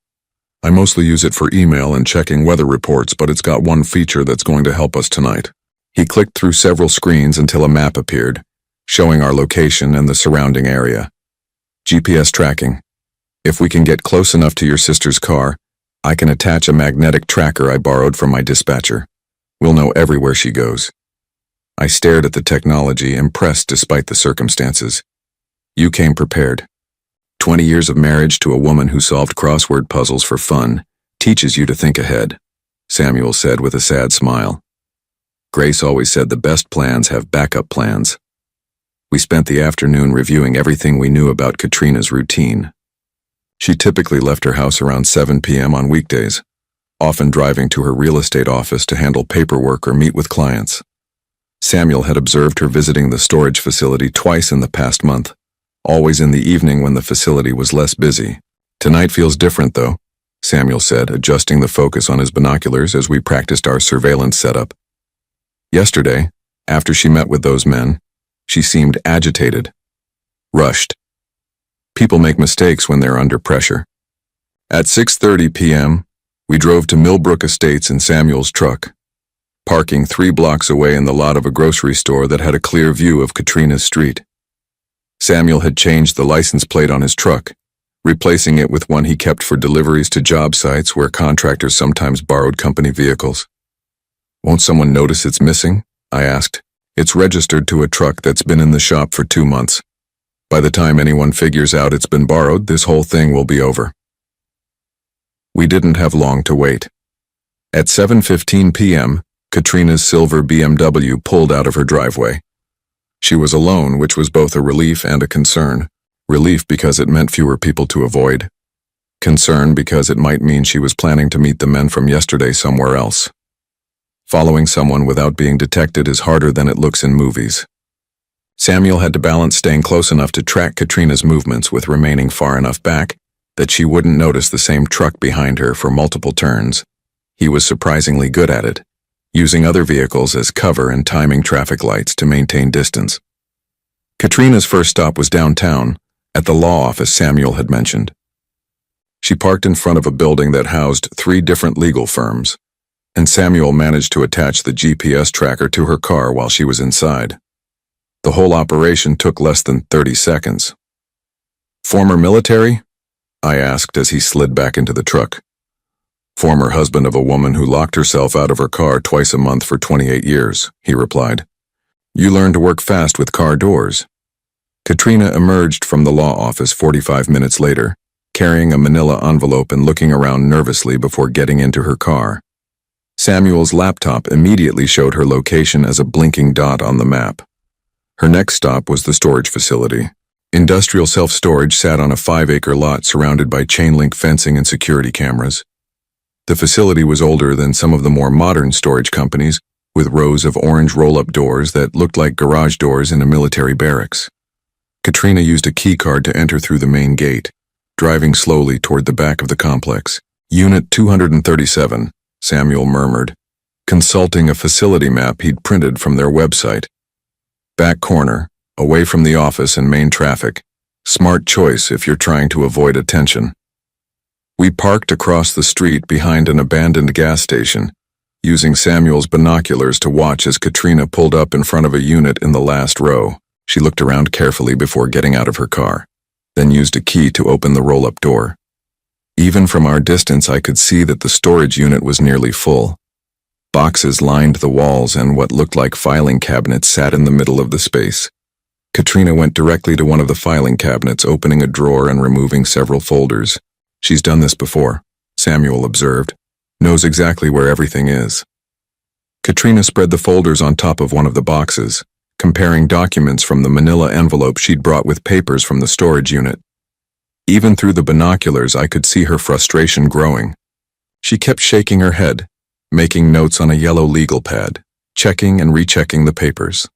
I mostly use it for email and checking weather reports, but it's got one feature that's going to help us tonight." He clicked through several screens until a map appeared, showing our location and the surrounding area. "GPS tracking. If we can get close enough to your sister's car, I can attach a magnetic tracker I borrowed from my dispatcher. We'll know everywhere she goes." I stared at the technology, impressed despite the circumstances. "You came prepared. 20 years of marriage to a woman who solved crossword puzzles for fun teaches you to think ahead," Samuel said with a sad smile. "Grace always said the best plans have backup plans." We spent the afternoon reviewing everything we knew about Katrina's routine. She typically left her house around 7 p.m. on weekdays, often driving to her real estate office to handle paperwork or meet with clients. Samuel had observed her visiting the storage facility twice in the past month, always in the evening when the facility was less busy. "Tonight feels different, though," Samuel said, adjusting the focus on his binoculars as we practiced our surveillance setup. "Yesterday, after she met with those men, she seemed agitated, rushed. People make mistakes when they're under pressure." At 6:30 p.m., we drove to Millbrook Estates in Samuel's truck, parking 3 blocks away in the lot of a grocery store that had a clear view of Katrina's street. Samuel had changed the license plate on his truck, replacing it with one he kept for deliveries to job sites where contractors sometimes borrowed company vehicles. "Won't someone notice it's missing?" I asked. "It's registered to a truck that's been in the shop for 2 months. By the time anyone figures out it's been borrowed, this whole thing will be over." We didn't have long to wait. At 7:15 p.m., Katrina's silver BMW pulled out of her driveway. She was alone, which was both a relief and a concern. Relief because it meant fewer people to avoid. Concern because it might mean she was planning to meet the men from yesterday somewhere else. Following someone without being detected is harder than it looks in movies. Samuel had to balance staying close enough to track Katrina's movements with remaining far enough back that she wouldn't notice the same truck behind her for multiple turns. He was surprisingly good at it, using other vehicles as cover and timing traffic lights to maintain distance. Katrina's first stop was downtown, at the law office Samuel had mentioned. She parked in front of a building that housed 3 different legal firms, and Samuel managed to attach the GPS tracker to her car while she was inside. The whole operation took less than 30 seconds. "Former military?" I asked as he slid back into the truck. "Former husband of a woman who locked herself out of her car twice a month for 28 years, he replied. "You learn to work fast with car doors." Katrina emerged from the law office 45 minutes later, carrying a manila envelope and looking around nervously before getting into her car. Samuel's laptop immediately showed her location as a blinking dot on the map. Her next stop was the storage facility. Industrial self-storage sat on a 5-acre lot surrounded by chain-link fencing and security cameras. The facility was older than some of the more modern storage companies, with rows of orange roll-up doors that looked like garage doors in a military barracks. Katrina used a key card to enter through the main gate, driving slowly toward the back of the complex. "Unit 237, Samuel murmured, consulting a facility map he'd printed from their website. "Back corner, away from the office and main traffic. Smart choice if you're trying to avoid attention." We parked across the street behind an abandoned gas station, using Samuel's binoculars to watch as Katrina pulled up in front of a unit in the last row. She looked around carefully before getting out of her car. then used a key to open the roll-up door. Even from our distance, I could see that the storage unit was nearly full. Boxes lined the walls and what looked like filing cabinets sat in the middle of the space. Katrina went directly to one of the filing cabinets, opening a drawer and removing several folders. "She's done this before," Samuel observed. "Knows exactly where everything is." Katrina spread the folders on top of one of the boxes, comparing documents from the manila envelope she'd brought with papers from the storage unit. Even through the binoculars, I could see her frustration growing. She kept shaking her head, making notes on a yellow legal pad, checking and rechecking the papers.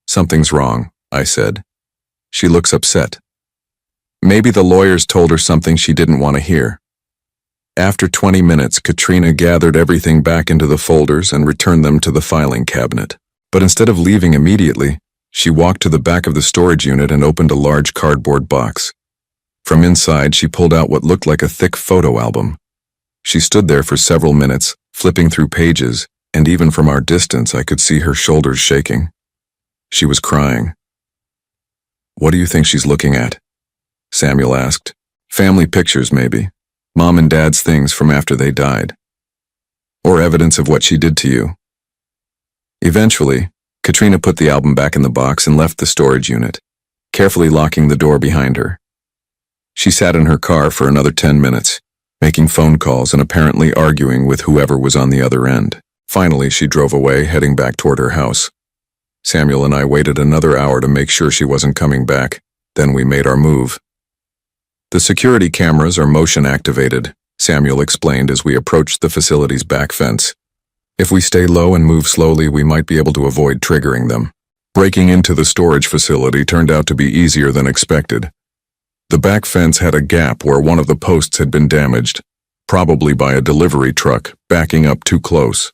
"Something's wrong," I said. "She looks upset." Maybe the lawyers told her something she didn't want to hear. After 20 minutes, Katrina gathered everything back into the folders and returned them to the filing cabinet. But instead of leaving immediately, she walked to the back of the storage unit and opened a large cardboard box. From inside, she pulled out what looked like a thick photo album. She stood there for several minutes, flipping through pages, and even from our distance, I could see her shoulders shaking. She was crying. "What do you think she's looking at?" Samuel asked. "Family pictures, maybe. Mom and Dad's things from after they died. Or evidence of what she did to you." Eventually, Katrina put the album back in the box and left the storage unit, carefully locking the door behind her. She sat in her car for another 10 minutes, making phone calls and apparently arguing with whoever was on the other end. Finally, she drove away, heading back toward her house. Samuel and I waited another hour to make sure she wasn't coming back. Then we made our move. "The security cameras are motion activated," Samuel explained as we approached the facility's back fence. "If we stay low and move slowly, we might be able to avoid triggering them." Breaking into the storage facility turned out to be easier than expected. The back fence had a gap where one of the posts had been damaged, probably by a delivery truck backing up too close.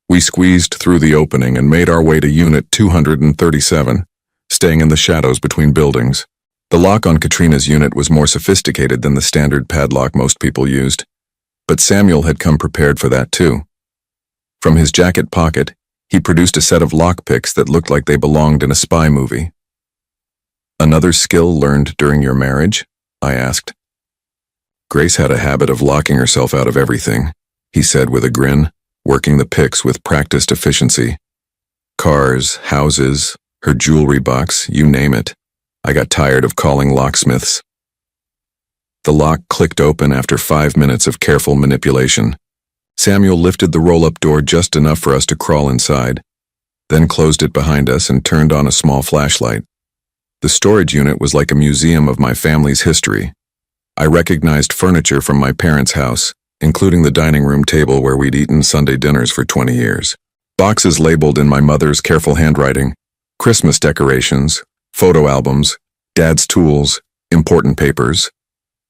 We squeezed through the opening and made our way to Unit 237, staying in the shadows between buildings. The lock on Katrina's unit was more sophisticated than the standard padlock most people used, but Samuel had come prepared for that too. From his jacket pocket, he produced a set of lockpicks that looked like they belonged in a spy movie. "Another skill learned during your marriage?" I asked. "Grace had a habit of locking herself out of everything," he said with a grin, working the picks with practiced efficiency. "Cars, houses, her jewelry box, you name it. I got tired of calling locksmiths." The lock clicked open after 5 minutes of careful manipulation. Samuel lifted the roll-up door just enough for us to crawl inside, then closed it behind us and turned on a small flashlight. The storage unit was like a museum of my family's history. I recognized furniture from my parents' house, including the dining room table where we'd eaten Sunday dinners for 20 years. Boxes labeled in my mother's careful handwriting, Christmas decorations, photo albums, Dad's tools, important papers.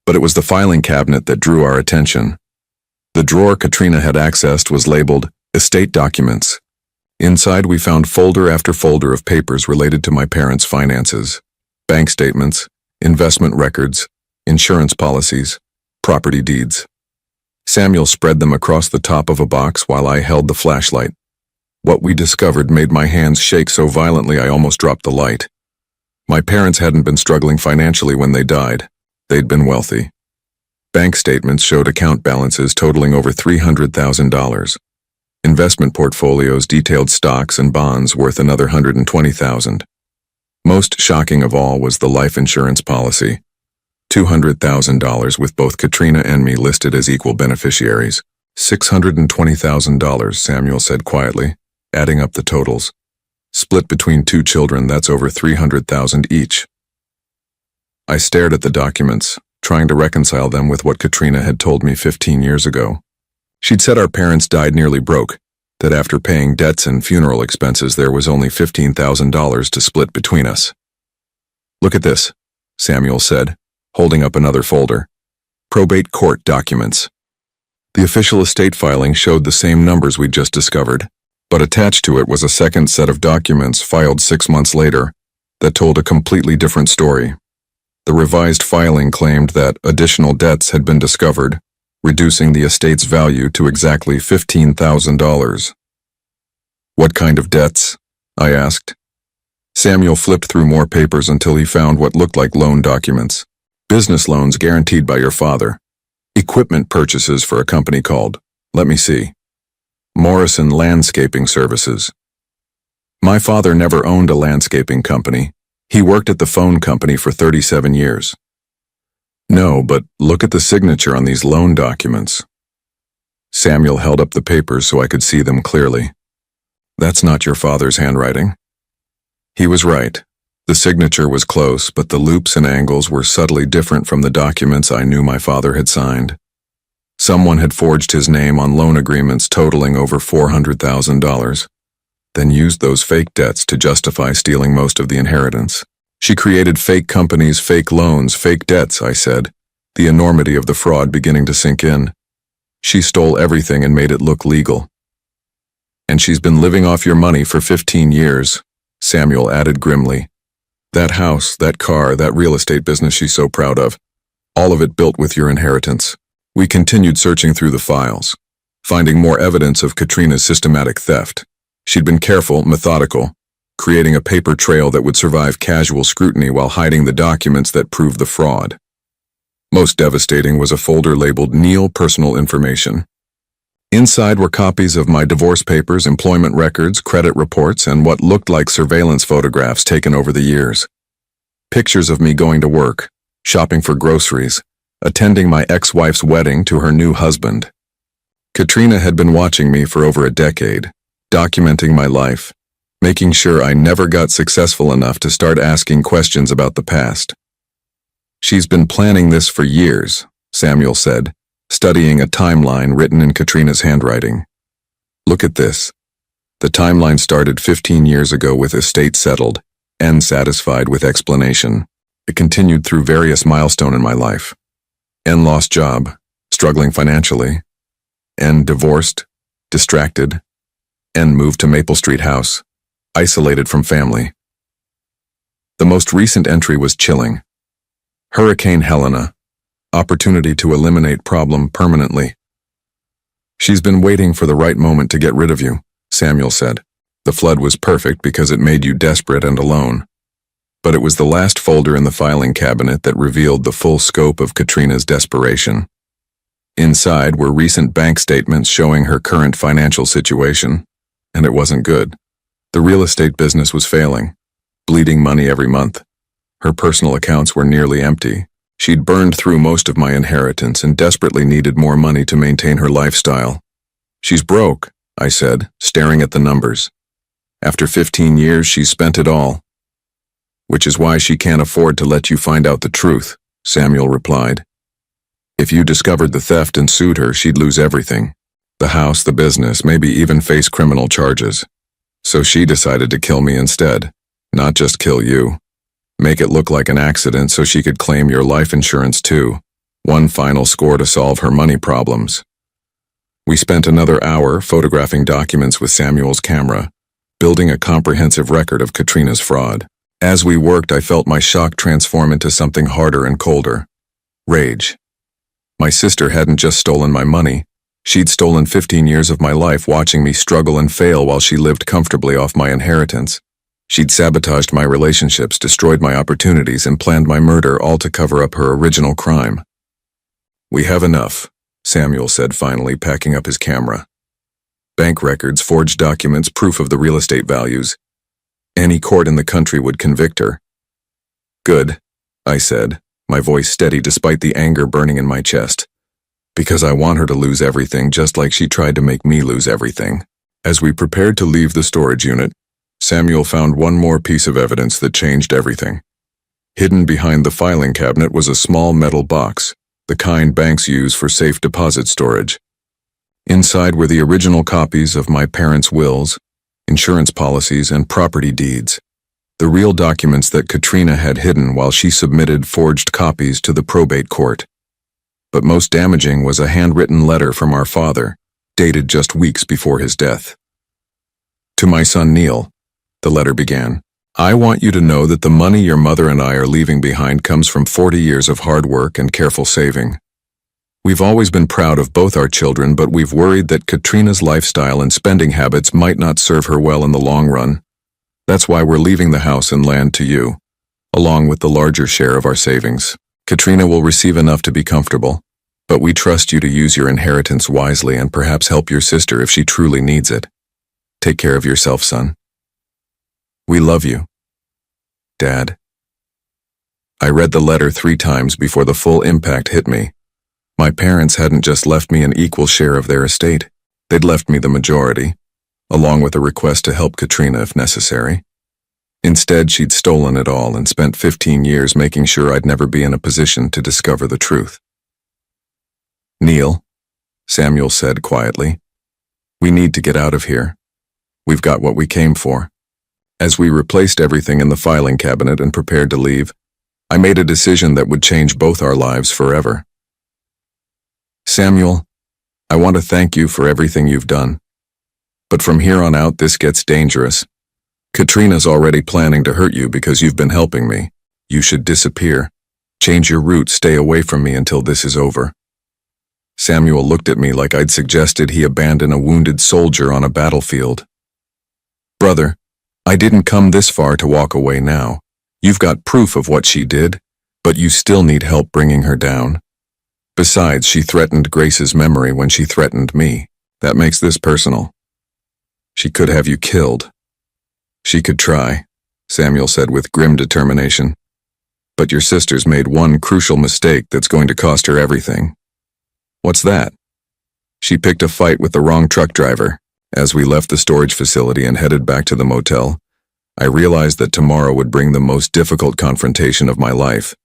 But it was the filing cabinet that drew our attention. The drawer Katrina had accessed was labeled Estate Documents. Inside, we found folder after folder of papers related to my parents' finances, bank statements, investment records, insurance policies, property deeds. Samuel spread them across the top of a box while I held the flashlight. What we discovered made my hands shake so violently I almost dropped the light. My parents hadn't been struggling financially when they died. They'd been wealthy. Bank statements showed account balances totaling over $300,000. Investment portfolios detailed stocks and bonds worth another $120,000. Most shocking of all was the life insurance policy. $200,000 with both Katrina and me listed as equal beneficiaries. $620,000, Samuel said quietly, adding up the totals. Split between 2 children, that's over $300,000 each. I stared at the documents, trying to reconcile them with what Katrina had told me 15 years ago. She'd said our parents died nearly broke, that after paying debts and funeral expenses there was only $15,000 to split between us. "Look at this," Samuel said, holding up another folder. "Probate court documents." The official estate filing showed the same numbers we'd just discovered, but attached to it was a second set of documents filed 6 months later that told a completely different story. The revised filing claimed that additional debts had been discovered, reducing the estate's value to exactly $15,000. "What kind of debts?" I asked. Samuel flipped through more papers until he found what looked like loan documents. Business loans guaranteed by your father. Equipment purchases for a company called, let me see, Morrison Landscaping Services. My father never owned a landscaping company. He worked at the phone company for 37 years. No, but look at the signature on these loan documents. Samuel held up the papers so I could see them clearly. That's not your father's handwriting. He was right. The signature was close, but the loops and angles were subtly different from the documents I knew my father had signed. Someone had forged his name on loan agreements totaling over $400,000, then used those fake debts to justify stealing most of the inheritance. She created fake companies, fake loans, fake debts, I said, the enormity of the fraud beginning to sink in. She stole everything and made it look legal. And she's been living off your money for 15 years, Samuel added grimly. That house, that car, that real estate business she's so proud of, all of it built with your inheritance. We continued searching through the files, finding more evidence of Katrina's systematic theft. She'd been careful, methodical, creating a paper trail that would survive casual scrutiny while hiding the documents that proved the fraud. Most devastating was a folder labeled Neil Personal Information. Inside were copies of my divorce papers, employment records, credit reports, and what looked like surveillance photographs taken over the years. Pictures of me going to work, shopping for groceries, attending my ex-wife's wedding to her new husband. Katrina had been watching me for over a decade, documenting my life, making sure I never got successful enough to start asking questions about the past. She's been planning this for years, Samuel said, studying a timeline written in Katrina's handwriting. Look at this. The timeline started 15 years ago with estate settled, N satisfied with explanation. It continued through various milestones in my life. N lost job, struggling financially. N divorced, distracted. N moved to Maple Street house, isolated from family. The most recent entry was chilling. Hurricane Helena. Opportunity to eliminate problem permanently. She's been waiting for the right moment to get rid of you, Samuel said. The flood was perfect because it made you desperate and alone. But it was the last folder in the filing cabinet that revealed the full scope of Katrina's desperation. Inside were recent bank statements showing her current financial situation, and it wasn't good. The real estate business was failing, bleeding money every month. Her personal accounts were nearly empty. She'd burned through most of my inheritance and desperately needed more money to maintain her lifestyle. She's broke, I said, staring at the numbers. After 15 years, she's spent it all. Which is why she can't afford to let you find out the truth, Samuel replied. If you discovered the theft and sued her, she'd lose everything. The house, the business, maybe even face criminal charges. So she decided to kill me instead, not just kill you. Make it look like an accident so she could claim your life insurance too. One final score to solve her money problems. We spent another hour photographing documents with Samuel's camera, building a comprehensive record of Katrina's fraud. As we worked, I felt my shock transform into something harder and colder. Rage. My sister hadn't just stolen my money. She'd stolen 15 years of my life watching me struggle and fail while she lived comfortably off my inheritance. She'd sabotaged my relationships, destroyed my opportunities, and planned my murder, all to cover up her original crime. We have enough, Samuel said finally, packing up his camera. Bank records, forged documents, proof of the real estate values. Any court in the country would convict her. Good, I said, my voice steady despite the anger burning in my chest. Because I want her to lose everything just like she tried to make me lose everything. As we prepared to leave the storage unit, Samuel found one more piece of evidence that changed everything. Hidden behind the filing cabinet was a small metal box, the kind banks use for safe deposit storage. Inside were the original copies of my parents' wills, insurance policies, and property deeds, the real documents that Katrina had hidden while she submitted forged copies to the probate court. But most damaging was a handwritten letter from our father, dated just weeks before his death. To my son Neil, the letter began, I want you to know that the money your mother and I are leaving behind comes from 40 years of hard work and careful saving. We've always been proud of both our children, but we've worried that Katrina's lifestyle and spending habits might not serve her well in the long run. That's why we're leaving the house and land to you, along with the larger share of our savings. Katrina will receive enough to be comfortable, but we trust you to use your inheritance wisely and perhaps help your sister if she truly needs it. Take care of yourself, son. We love you. Dad. I read the letter 3 times before the full impact hit me. My parents hadn't just left me an equal share of their estate. They'd left me the majority, along with a request to help Katrina if necessary. Instead, she'd stolen it all and spent 15 years making sure I'd never be in a position to discover the truth. Neil, Samuel said quietly, we need to get out of here. We've got what we came for. As we replaced everything in the filing cabinet and prepared to leave, I made a decision that would change both our lives forever. Samuel, I want to thank you for everything you've done. But from here on out, this gets dangerous. Katrina's already planning to hurt you because you've been helping me. You should disappear. Change your route, stay away from me until this is over. Samuel looked at me like I'd suggested he abandon a wounded soldier on a battlefield. Brother, I didn't come this far to walk away now. You've got proof of what she did, but you still need help bringing her down. Besides, she threatened Grace's memory when she threatened me. That makes this personal. She could have you killed. She could try, Samuel said with grim determination. But your sister's made one crucial mistake that's going to cost her everything. What's that? She picked a fight with the wrong truck driver. As we left the storage facility and headed back to the motel, I realized that tomorrow would bring the most difficult confrontation of my life.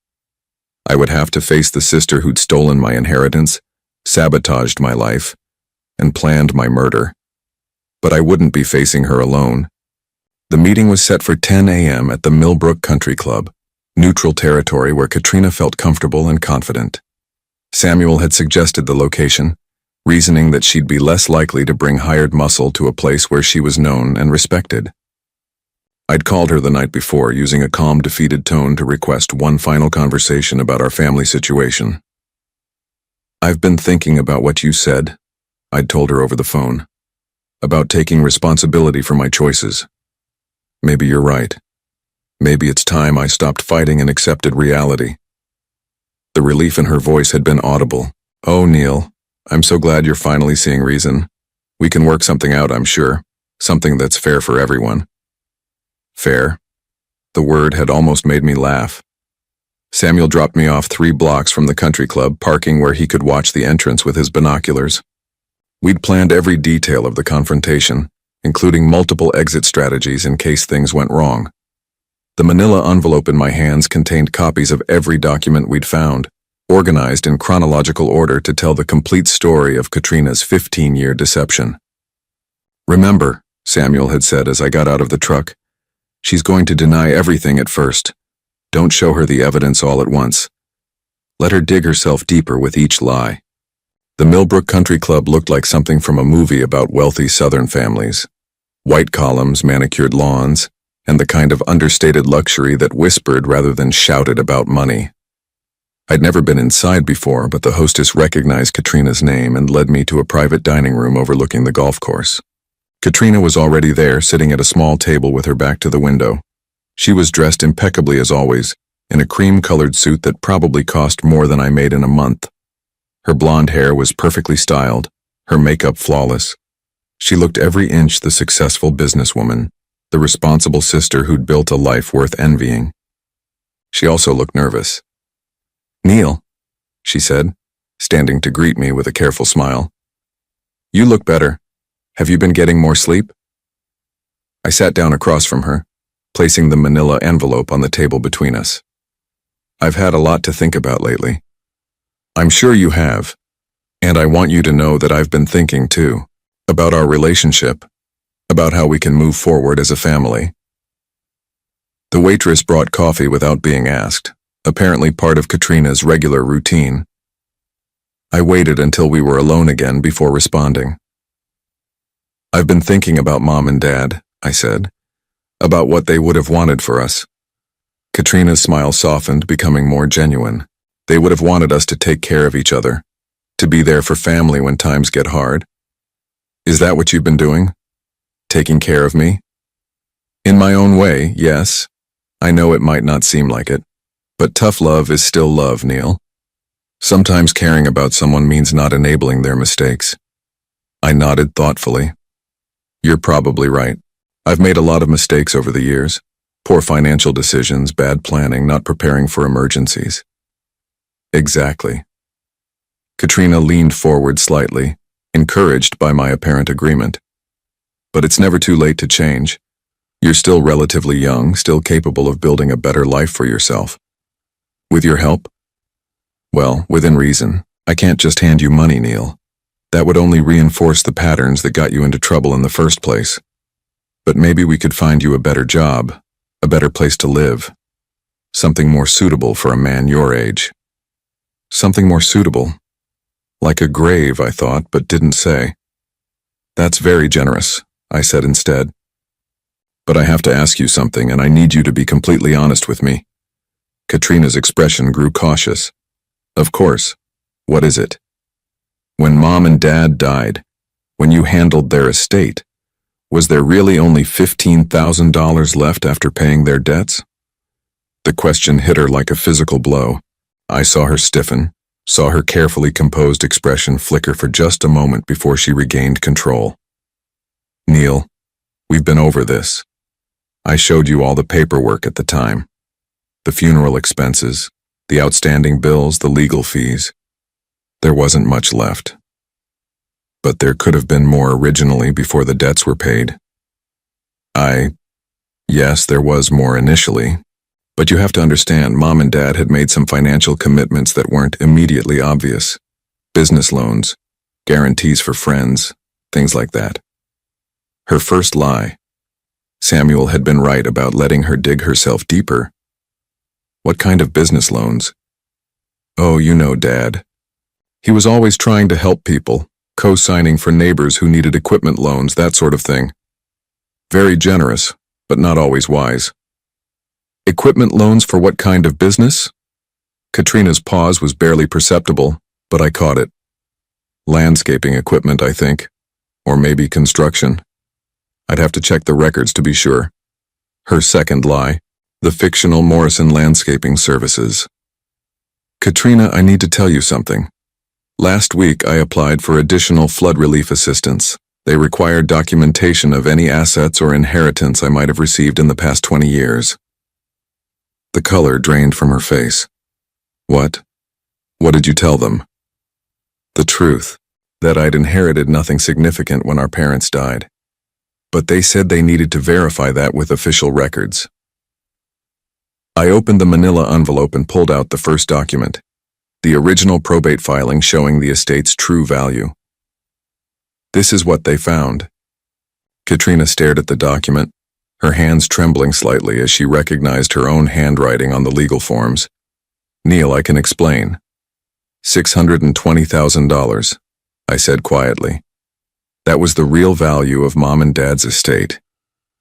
I would have to face the sister who'd stolen my inheritance, sabotaged my life, and planned my murder. But I wouldn't be facing her alone. The meeting was set for 10 a.m. at the Millbrook Country Club, neutral territory where Katrina felt comfortable and confident. Samuel had suggested the location, reasoning that she'd be less likely to bring hired muscle to a place where she was known and respected. I'd called her the night before, using a calm, defeated tone to request one final conversation about our family situation. I've been thinking about what you said, I'd told her over the phone, about taking responsibility for my choices. Maybe you're right. Maybe it's time I stopped fighting and accepted reality. The relief in her voice had been audible. Oh, Neil, I'm so glad you're finally seeing reason. We can work something out, I'm sure. Something that's fair for everyone. Fair? The word had almost made me laugh. Samuel dropped me off 3 blocks from the country club, parking where he could watch the entrance with his binoculars. We'd planned every detail of the confrontation, including multiple exit strategies in case things went wrong. The manila envelope in my hands contained copies of every document we'd found, organized in chronological order to tell the complete story of Katrina's 15-year deception. Remember, Samuel had said as I got out of the truck, she's going to deny everything at first. Don't show her the evidence all at once. Let her dig herself deeper with each lie. The Millbrook Country Club looked like something from a movie about wealthy Southern families. White columns, manicured lawns, and the kind of understated luxury that whispered rather than shouted about money. I'd never been inside before, but the hostess recognized Katrina's name and led me to a private dining room overlooking the golf course. Katrina was already there, sitting at a small table with her back to the window. She was dressed impeccably as always, in a cream-colored suit that probably cost more than I made in a month. Her blonde hair was perfectly styled, her makeup flawless. She looked every inch the successful businesswoman, the responsible sister who'd built a life worth envying. She also looked nervous. "Neil," she said, standing to greet me with a careful smile. "You look better. Have you been getting more sleep?" I sat down across from her, placing the manila envelope on the table between us. "I've had a lot to think about lately." "I'm sure you have. And I want you to know that I've been thinking too, about our relationship, about how we can move forward as a family." The waitress brought coffee without being asked, apparently part of Katrina's regular routine. I waited until we were alone again before responding. "I've been thinking about Mom and Dad," I said, "about what they would have wanted for us." Katrina's smile softened, becoming more genuine. They would have wanted us to take care of each other, to be there for family when times get hard. "Is that what you've been doing? Taking care of me?" In my own way, yes. I know it might not seem like it, but tough love is still love, Neil. Sometimes caring about someone means not enabling their mistakes. I nodded thoughtfully. You're probably right. I've made a lot of mistakes over the years. Poor financial decisions, bad planning, not preparing for emergencies. Exactly. Katrina leaned forward slightly, encouraged by my apparent agreement. But it's never too late to change. You're still relatively young, still capable of building a better life for yourself. With your help? Well, within reason. I can't just hand you money, Neil. That would only reinforce the patterns that got you into trouble in the first place. But maybe we could find you a better job, a better place to live. Something more suitable for a man your age. Something more suitable. Like a grave, I thought, but didn't say. That's very generous, I said instead. But I have to ask you something, and I need you to be completely honest with me. Katrina's expression grew cautious. Of course. What is it? When Mom and Dad died, when you handled their estate, was there really only $15,000 left after paying their debts? The question hit her like a physical blow. I saw her stiffen, saw her carefully composed expression flicker for just a moment before she regained control. Neil, we've been over this. I showed you all the paperwork at the time. The funeral expenses, the outstanding bills, the legal fees. There wasn't much left. But there could have been more originally before the debts were paid. Yes, there was more initially. But you have to understand, Mom and Dad had made some financial commitments that weren't immediately obvious. Business loans, guarantees for friends, things like that. Her first lie. Samuel had been right about letting her dig herself deeper. What kind of business loans? Oh, you know Dad. He was always trying to help people, co-signing for neighbors who needed equipment loans, that sort of thing. Very generous, but not always wise. Equipment loans for what kind of business? Katrina's pause was barely perceptible, but I caught it. Landscaping equipment, I think. Or maybe construction. I'd have to check the records to be sure. Her second lie, the fictional Morrison Landscaping Services. Katrina, I need to tell you something. Last week, I applied for additional flood relief assistance. They required documentation of any assets or inheritance I might have received in the past 20 years. The color drained from her face. What? What did you tell them? The truth, that I'd inherited nothing significant when our parents died. But they said they needed to verify that with official records. I opened the manila envelope and pulled out the first document, the original probate filing showing the estate's true value. This is what they found. Katrina stared at the document, her hands trembling slightly as she recognized her own handwriting on the legal forms. Neil, I can explain. $620,000, I said quietly. That was the real value of Mom and Dad's estate.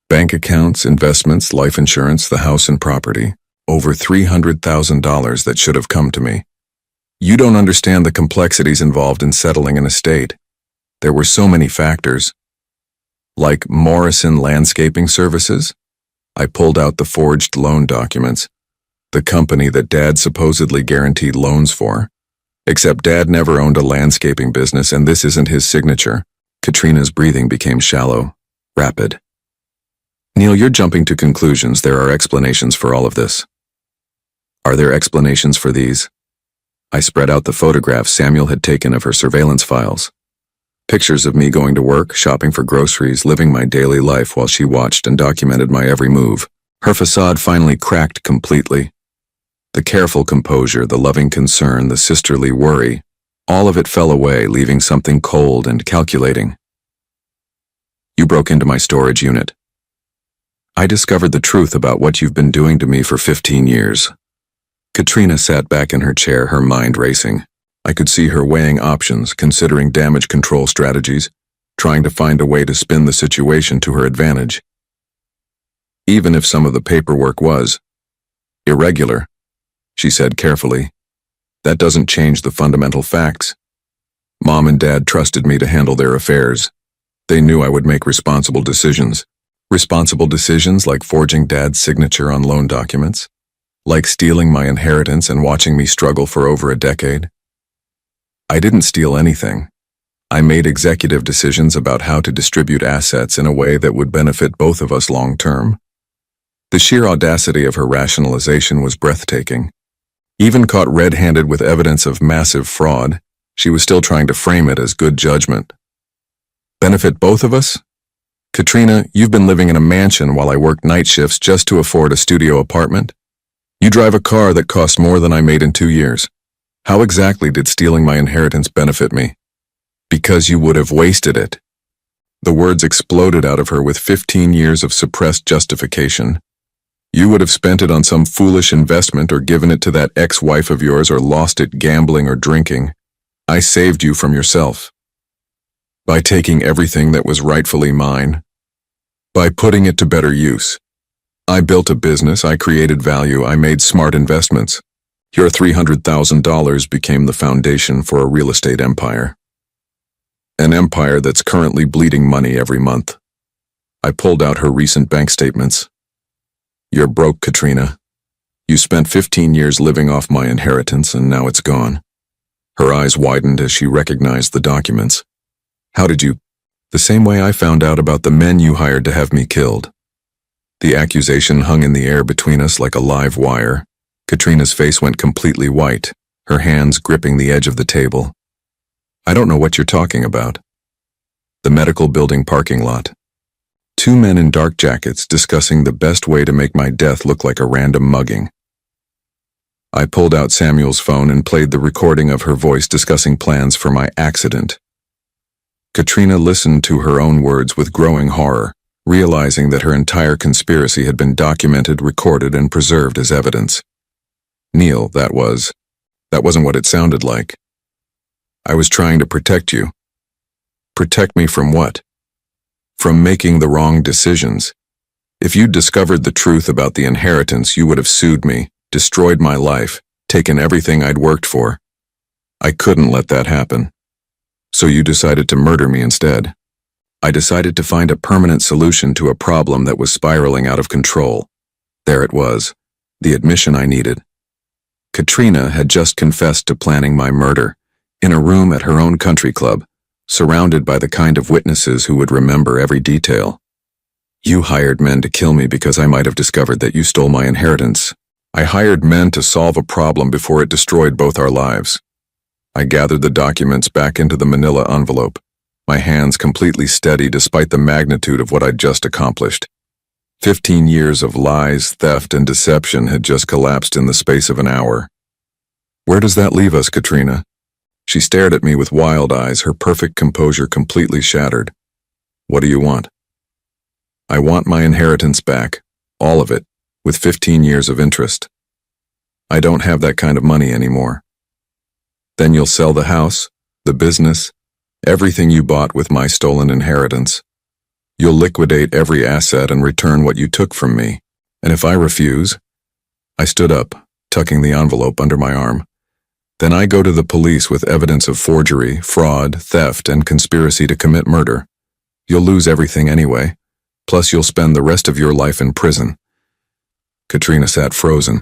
Bank accounts, investments, life insurance, the house and property. Over $300,000 that should have come to me. You don't understand the complexities involved in settling an estate. There were so many factors. Like Morrison Landscaping Services? I pulled out the forged loan documents. The company that Dad supposedly guaranteed loans for. Except Dad never owned a landscaping business and this isn't his signature. Katrina's breathing became shallow, rapid. Neil, you're jumping to conclusions. There are explanations for all of this. Are there explanations for these? I spread out the photographs Samuel had taken of her surveillance files. Pictures of me going to work, shopping for groceries, living my daily life while she watched and documented my every move. Her facade finally cracked completely. The careful composure, the loving concern, the sisterly worry, all of it fell away, leaving something cold and calculating. You broke into my storage unit. I discovered the truth about what you've been doing to me for 15 years. Katrina sat back in her chair, her mind racing. I could see her weighing options, considering damage control strategies, trying to find a way to spin the situation to her advantage. Even if some of the paperwork was irregular, she said carefully, that doesn't change the fundamental facts. Mom and Dad trusted me to handle their affairs. They knew I would make responsible decisions. Responsible decisions like forging Dad's signature on loan documents, like stealing my inheritance and watching me struggle for over a decade. I didn't steal anything. I made executive decisions about how to distribute assets in a way that would benefit both of us long term. The sheer audacity of her rationalization was breathtaking. Even caught red-handed with evidence of massive fraud, she was still trying to frame it as good judgment. Benefit both of us? Katrina, you've been living in a mansion while I worked night shifts just to afford a studio apartment. You drive a car that costs more than I made in 2 years. How exactly did stealing my inheritance benefit me? Because you would have wasted it. The words exploded out of her with 15 years of suppressed justification. You would have spent it on some foolish investment or given it to that ex-wife of yours or lost it gambling or drinking. I saved you from yourself. By taking everything that was rightfully mine. By putting it to better use. I built a business, I created value, I made smart investments. Your $300,000 became the foundation for a real estate empire. An empire that's currently bleeding money every month. I pulled out her recent bank statements. You're broke, Katrina. You spent 15 years living off my inheritance and now it's gone. Her eyes widened as she recognized the documents. How did you? The same way I found out about the men you hired to have me killed. The accusation hung in the air between us like a live wire. Katrina's face went completely white, her hands gripping the edge of the table. I don't know what you're talking about. The medical building parking lot. 2 men in dark jackets discussing the best way to make my death look like a random mugging. I pulled out Samuel's phone and played the recording of her voice discussing plans for my accident. Katrina listened to her own words with growing horror, realizing that her entire conspiracy had been documented, recorded, and preserved as evidence. Neil, that wasn't what it sounded like. I was trying to protect you. Protect me from what? From making the wrong decisions. If you'd discovered the truth about the inheritance, you would have sued me, destroyed my life, taken everything I'd worked for. I couldn't let that happen. So you decided to murder me instead. I decided to find a permanent solution to a problem that was spiraling out of control. There it was, the admission I needed. Katrina had just confessed to planning my murder, in a room at her own country club, surrounded by the kind of witnesses who would remember every detail. You hired men to kill me because I might have discovered that you stole my inheritance. I hired men to solve a problem before it destroyed both our lives. I gathered the documents back into the manila envelope, my hands completely steady despite the magnitude of what I'd just accomplished. 15 years of lies, theft, and deception had just collapsed in the space of an hour. Where does that leave us, Katrina? She stared at me with wild eyes, her perfect composure completely shattered. What do you want? I want my inheritance back, all of it, with 15 years of interest. I don't have that kind of money anymore. Then you'll sell the house, the business, everything you bought with my stolen inheritance. You'll liquidate every asset and return what you took from me. And if I refuse? I stood up, tucking the envelope under my arm. Then I go to the police with evidence of forgery, fraud, theft, and conspiracy to commit murder. You'll lose everything anyway. Plus you'll spend the rest of your life in prison. Katrina sat frozen,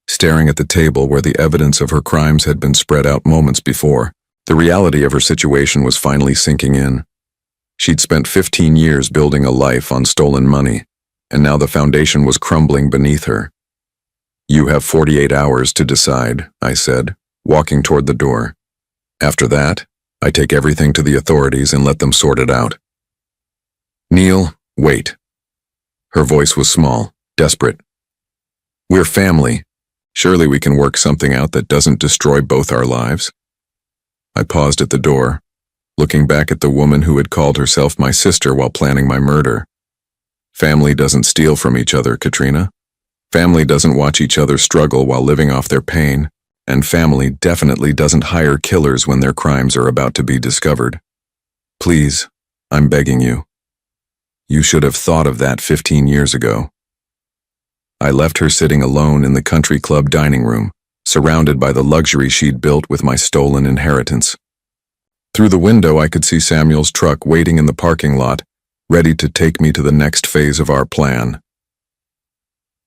staring at the table where the evidence of her crimes had been spread out moments before. The reality of her situation was finally sinking in. She'd spent 15 years building a life on stolen money, and now the foundation was crumbling beneath her. You have 48 hours to decide, I said, walking toward the door. After that, I take everything to the authorities and let them sort it out. Neil, wait. Her voice was small, desperate. We're family. Surely we can work something out that doesn't destroy both our lives. I paused at the door, looking back at the woman who had called herself my sister while planning my murder. Family doesn't steal from each other, Katrina. Family doesn't watch each other struggle while living off their pain. And family definitely doesn't hire killers when their crimes are about to be discovered. Please, I'm begging you. You should have thought of that 15 years ago. I left her sitting alone in the country club dining room, surrounded by the luxury she'd built with my stolen inheritance. Through the window I could see Samuel's truck waiting in the parking lot, ready to take me to the next phase of our plan.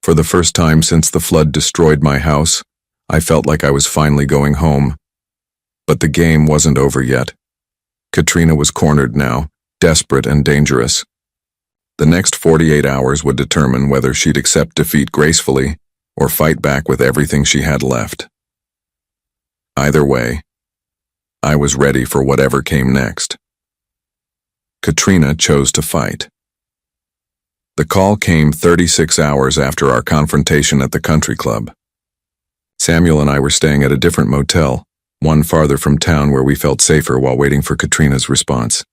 For the first time since the flood destroyed my house, I felt like I was finally going home. But the game wasn't over yet. Katrina was cornered now, desperate and dangerous. The next 48 hours would determine whether she'd accept defeat gracefully or fight back with everything she had left. Either way, I was ready for whatever came next. Katrina chose to fight. The call came 36 hours after our confrontation at the country club. Samuel and I were staying at a different motel, one farther from town where we felt safer while waiting for Katrina's response.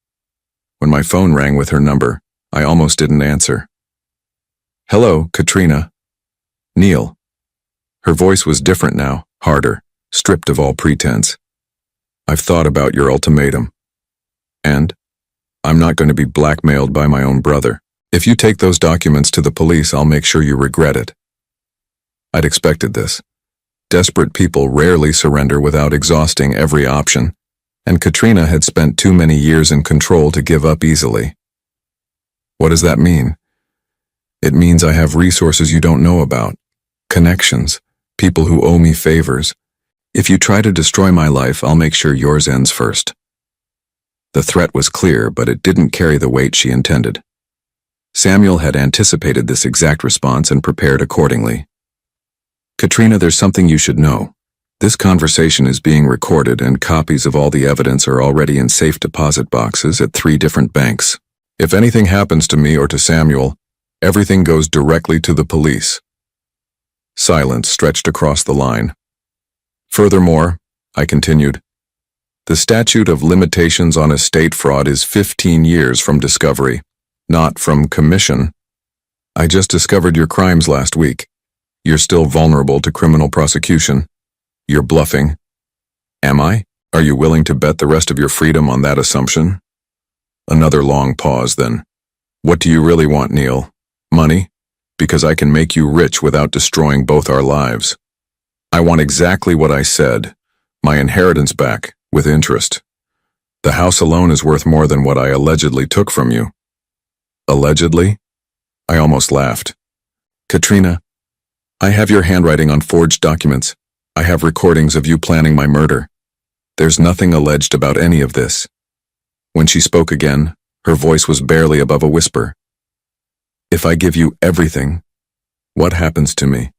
When my phone rang with her number, I almost didn't answer. "Hello, Katrina." "Neil." Her voice was different now, harder, stripped of all pretense. "I've thought about your ultimatum. And I'm not going to be blackmailed by my own brother. If you take those documents to the police, I'll make sure you regret it." I'd expected this. Desperate people rarely surrender without exhausting every option, and Katrina had spent too many years in control to give up easily. "What does that mean?" "It means I have resources you don't know about. Connections, people who owe me favors. If you try to destroy my life, I'll make sure yours ends first." The threat was clear, but it didn't carry the weight she intended. Samuel had anticipated this exact response and prepared accordingly. "Katrina, there's something you should know. This conversation is being recorded and copies of all the evidence are already in safe deposit boxes at 3 different banks. If anything happens to me or to Samuel, everything goes directly to the police." Silence stretched across the line. "Furthermore," I continued, "the statute of limitations on estate fraud is 15 years from discovery, not from commission. I just discovered your crimes last week. You're still vulnerable to criminal prosecution. You're bluffing." "Am I? Are you willing to bet the rest of your freedom on that assumption?" Another long pause, then. "What do you really want, Neil? Money? Because I can make you rich without destroying both our lives." "I want exactly what I said. My inheritance back, with interest. The house alone is worth more than what I allegedly took from you." "Allegedly?" I almost laughed. "Katrina, I have your handwriting on forged documents. I have recordings of you planning my murder. There's nothing alleged about any of this." When she spoke again, her voice was barely above a whisper. "If I give you everything, what happens to me?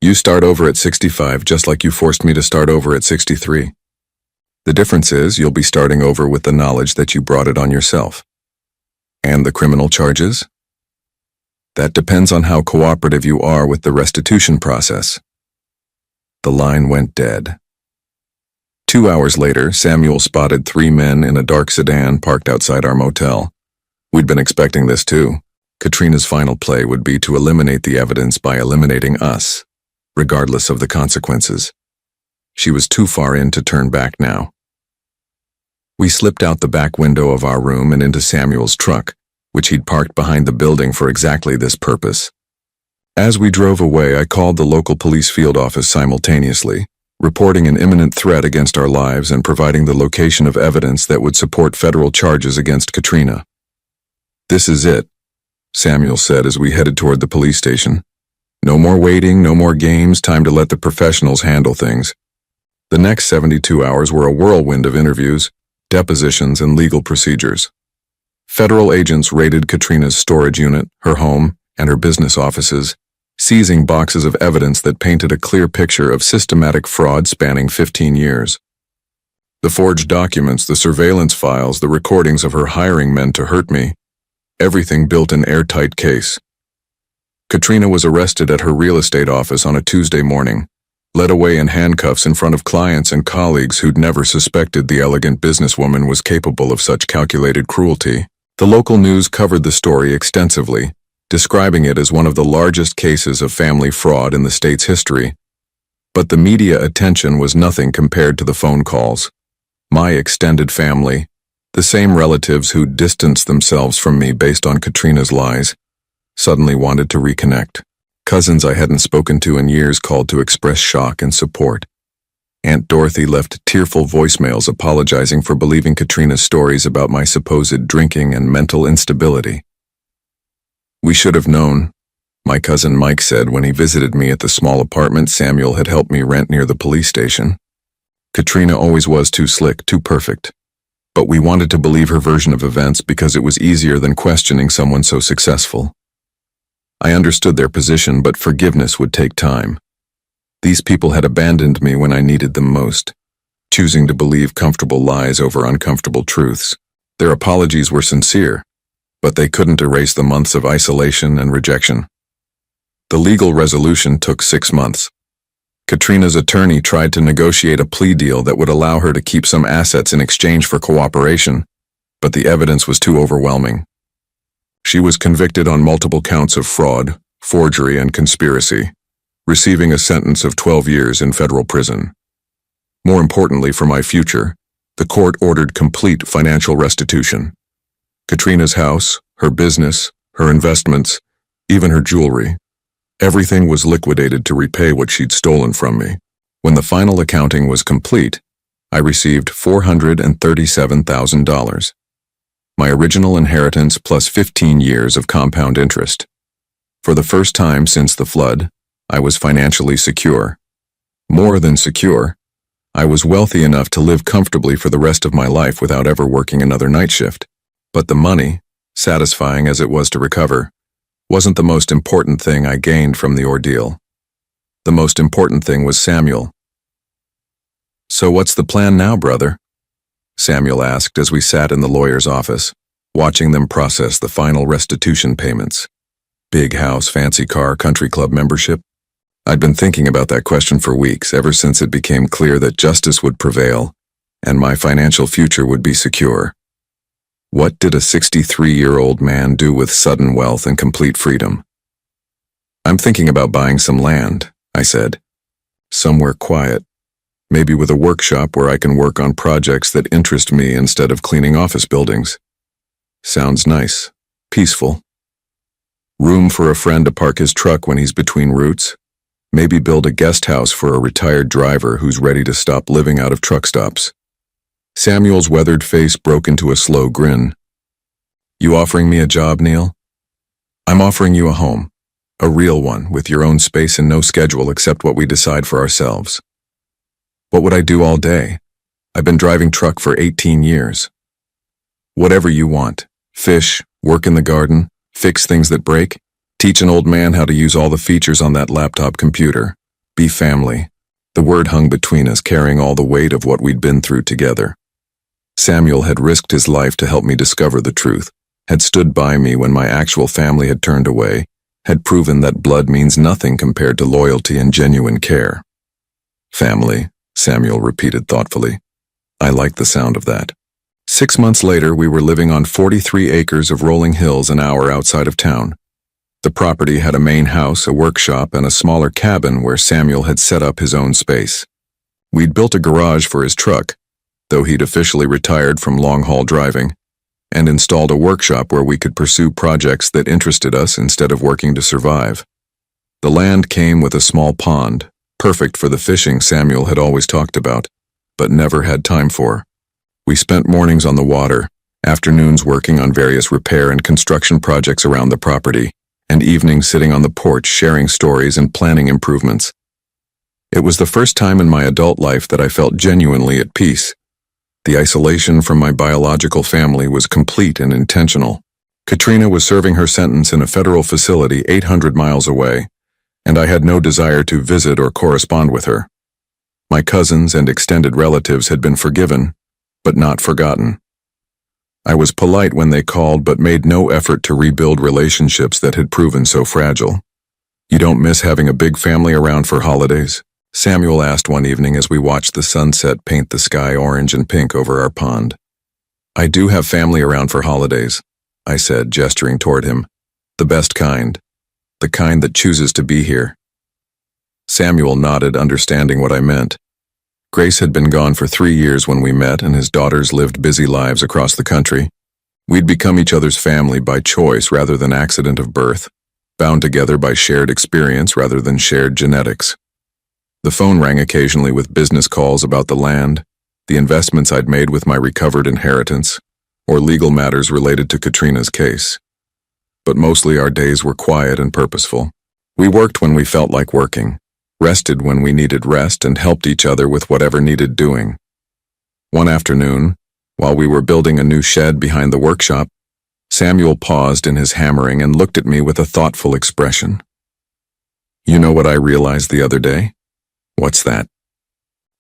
You start over at 65 just like you forced me to start over at 63. The difference is you'll be starting over with the knowledge that you brought it on yourself. And the criminal charges? That depends on how cooperative you are with the restitution process." The line went dead. 2 hours later, Samuel spotted 3 men in a dark sedan parked outside our motel. We'd been expecting this too. Katrina's final play would be to eliminate the evidence by eliminating us, regardless of the consequences. She was too far in to turn back now. We slipped out the back window of our room and into Samuel's truck, which he'd parked behind the building for exactly this purpose. As we drove away, I called the local police field office simultaneously, reporting an imminent threat against our lives and providing the location of evidence that would support federal charges against Katrina. "This is it," Samuel said as we headed toward the police station. "No more waiting, no more games, time to let the professionals handle things." The next 72 hours were a whirlwind of interviews, depositions, and legal procedures. Federal agents raided Katrina's storage unit, her home, and her business offices, seizing boxes of evidence that painted a clear picture of systematic fraud spanning 15 years. The forged documents, the surveillance files, the recordings of her hiring men to hurt me, everything built an airtight case. Katrina was arrested at her real estate office on a Tuesday morning, led away in handcuffs in front of clients and colleagues who'd never suspected the elegant businesswoman was capable of such calculated cruelty. The local news covered the story extensively, describing it as one of the largest cases of family fraud in the state's history. But the media attention was nothing compared to the phone calls. My extended family, the same relatives who'd distanced themselves from me based on Katrina's lies, suddenly wanted to reconnect. Cousins I hadn't spoken to in years called to express shock and support. Aunt Dorothy left tearful voicemails apologizing for believing Katrina's stories about my supposed drinking and mental instability. "We should have known," my cousin Mike said when he visited me at the small apartment Samuel had helped me rent near the police station. "Katrina always was too slick, too perfect. But we wanted to believe her version of events because it was easier than questioning someone so successful." I understood their position, but forgiveness would take time. These people had abandoned me when I needed them most, choosing to believe comfortable lies over uncomfortable truths. Their apologies were sincere, but they couldn't erase the months of isolation and rejection. The legal resolution took 6 months. Katrina's attorney tried to negotiate a plea deal that would allow her to keep some assets in exchange for cooperation, but the evidence was too overwhelming. She was convicted on multiple counts of fraud, forgery, and conspiracy, receiving a sentence of 12 years in federal prison. More importantly for my future, the court ordered complete financial restitution. Katrina's house, her business, her investments, even her jewelry. Everything was liquidated to repay what she'd stolen from me. When the final accounting was complete, I received $437,000. My original inheritance plus 15 years of compound interest. For the first time since the flood, I was financially secure. More than secure, I was wealthy enough to live comfortably for the rest of my life without ever working another night shift. But the money, satisfying as it was to recover, wasn't the most important thing I gained from the ordeal. The most important thing was Samuel. "So what's the plan now, brother?" Samuel asked as we sat in the lawyer's office, watching them process the final restitution payments. Big house, fancy car, country club membership? I'd been thinking about that question for weeks, ever since it became clear that justice would prevail and my financial future would be secure. What did a 63-year-old man do with sudden wealth and complete freedom? "I'm thinking about buying some land," I said. "Somewhere quiet, maybe with a workshop where I can work on projects that interest me instead of cleaning office buildings." "Sounds nice. Peaceful. Room for a friend to park his truck when he's between routes. Maybe build a guest house for a retired driver who's ready to stop living out of truck stops." Samuel's weathered face broke into a slow grin. "You offering me a job, Neil?" "I'm offering you a home. A real one, with your own space and no schedule except what we decide for ourselves." "What would I do all day? I've been driving truck for 18 years. "Whatever you want. Fish, work in the garden, fix things that break, teach an old man how to use all the features on that laptop computer. Be family." The word hung between us, carrying all the weight of what we'd been through together. Samuel had risked his life to help me discover the truth, had stood by me when my actual family had turned away, had proven that blood means nothing compared to loyalty and genuine care. "Family," Samuel repeated thoughtfully. I liked the sound of that. 6 months later, we were living on 43 acres of rolling hills an hour outside of town. The property had a main house, a workshop, and a smaller cabin where Samuel had set up his own space. We'd built a garage for his truck, though he'd officially retired from long-haul driving, and installed a workshop where we could pursue projects that interested us instead of working to survive. The land came with a small pond, perfect for the fishing Samuel had always talked about, but never had time for. We spent mornings on the water, afternoons working on various repair and construction projects around the property, and evenings sitting on the porch sharing stories and planning improvements. It was the first time in my adult life that I felt genuinely at peace. The isolation from my biological family was complete and intentional. Katrina was serving her sentence in a federal facility 800 miles away, and I had no desire to visit or correspond with her. My cousins and extended relatives had been forgiven, but not forgotten. I was polite when they called, but made no effort to rebuild relationships that had proven so fragile. "You don't miss having a big family around for holidays?" Samuel asked one evening as we watched the sunset paint the sky orange and pink over our pond. "I do have family around for holidays," I said, gesturing toward him. "The best kind. The kind that chooses to be here." Samuel nodded, understanding what I meant. Grace had been gone for 3 years when we met, and his daughters lived busy lives across the country. We'd become each other's family by choice rather than accident of birth, bound together by shared experience rather than shared genetics. The phone rang occasionally with business calls about the land, the investments I'd made with my recovered inheritance, or legal matters related to Katrina's case. But mostly our days were quiet and purposeful. We worked when we felt like working, rested when we needed rest, and helped each other with whatever needed doing. One afternoon, while we were building a new shed behind the workshop, Samuel paused in his hammering and looked at me with a thoughtful expression. "You know what I realized the other day?" "What's that?"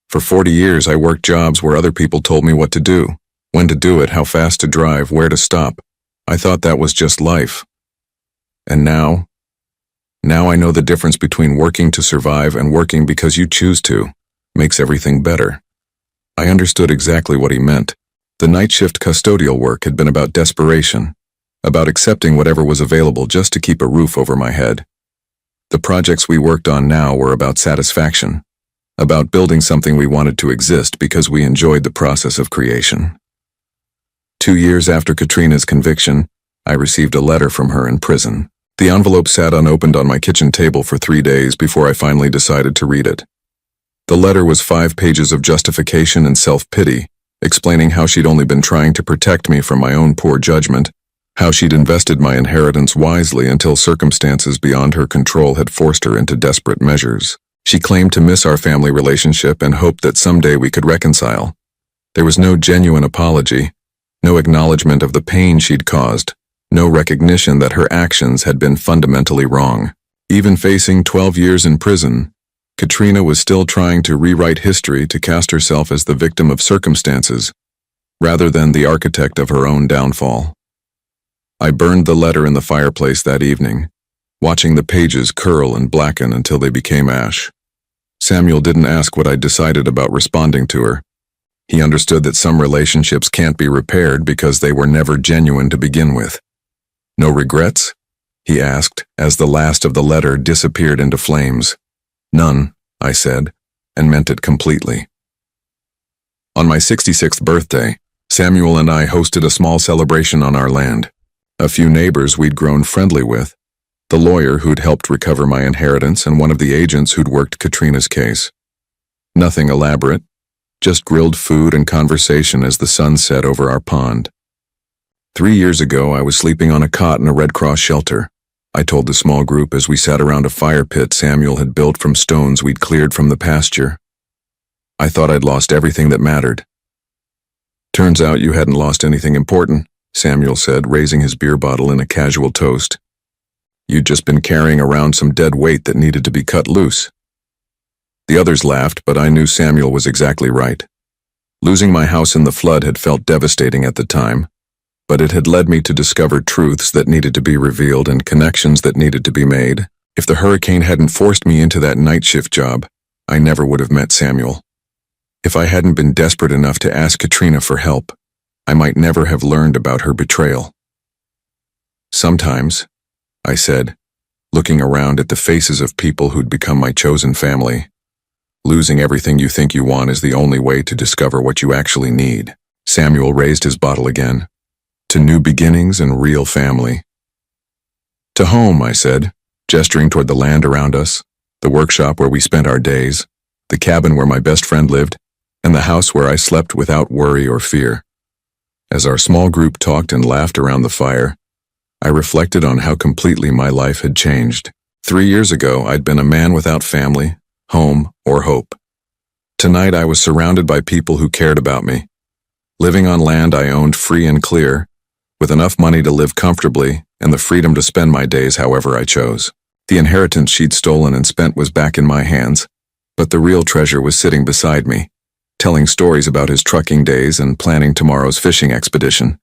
"For 40 years I worked jobs where other people told me what to do, when to do it, how fast to drive, where to stop. I thought that was just life. And now I know the difference between working to survive and working because you choose to, makes everything better." I understood exactly what he meant. The night shift custodial work had been about desperation, about accepting whatever was available just to keep a roof over my head. The projects we worked on now were about satisfaction, about building something we wanted to exist because we enjoyed the process of creation. 2 years after Katrina's conviction, I received a letter from her in prison. The envelope sat unopened on my kitchen table for 3 days before I finally decided to read it. The letter was 5 pages of justification and self-pity, explaining how she'd only been trying to protect me from my own poor judgment, how she'd invested my inheritance wisely until circumstances beyond her control had forced her into desperate measures. She claimed to miss our family relationship and hoped that someday we could reconcile. There was no genuine apology, no acknowledgement of the pain she'd caused, no recognition that her actions had been fundamentally wrong. Even facing 12 years in prison, Katrina was still trying to rewrite history to cast herself as the victim of circumstances, rather than the architect of her own downfall. I burned the letter in the fireplace that evening, watching the pages curl and blacken until they became ash. Samuel didn't ask what I'd decided about responding to her. He understood that some relationships can't be repaired because they were never genuine to begin with. "No regrets?" he asked, as the last of the letter disappeared into flames. "None," I said, and meant it completely. On my 66th birthday, Samuel and I hosted a small celebration on our land. A few neighbors we'd grown friendly with, the lawyer who'd helped recover my inheritance and one of the agents who'd worked Katrina's case. Nothing elaborate, just grilled food and conversation as the sun set over our pond. 3 years ago, I was sleeping on a cot in a Red Cross shelter. I told the small group as we sat around a fire pit Samuel had built from stones we'd cleared from the pasture. I thought I'd lost everything that mattered. "Turns out you hadn't lost anything important," Samuel said, raising his beer bottle in a casual toast. "You'd just been carrying around some dead weight that needed to be cut loose." The others laughed, but I knew Samuel was exactly right. Losing my house in the flood had felt devastating at the time, but it had led me to discover truths that needed to be revealed and connections that needed to be made. If the hurricane hadn't forced me into that night shift job, I never would have met Samuel. If I hadn't been desperate enough to ask Katrina for help, I might never have learned about her betrayal. "Sometimes," I said, looking around at the faces of people who'd become my chosen family, "losing everything you think you want is the only way to discover what you actually need." Samuel raised his bottle again. "To new beginnings and real family." "To home," I said, gesturing toward the land around us, the workshop where we spent our days, the cabin where my best friend lived, and the house where I slept without worry or fear. As our small group talked and laughed around the fire, I reflected on how completely my life had changed. 3 years ago, I'd been a man without family, home, or hope. Tonight, I was surrounded by people who cared about me, living on land I owned free and clear, with enough money to live comfortably and the freedom to spend my days however I chose. The inheritance she'd stolen and spent was back in my hands, but the real treasure was sitting beside me, telling stories about his trucking days and planning tomorrow's fishing expedition.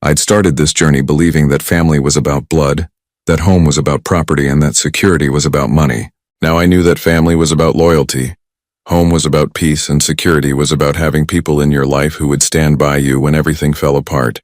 I'd started this journey believing that family was about blood, that home was about property, and that security was about money. Now I knew that family was about loyalty, home was about peace, and security was about having people in your life who would stand by you when everything fell apart.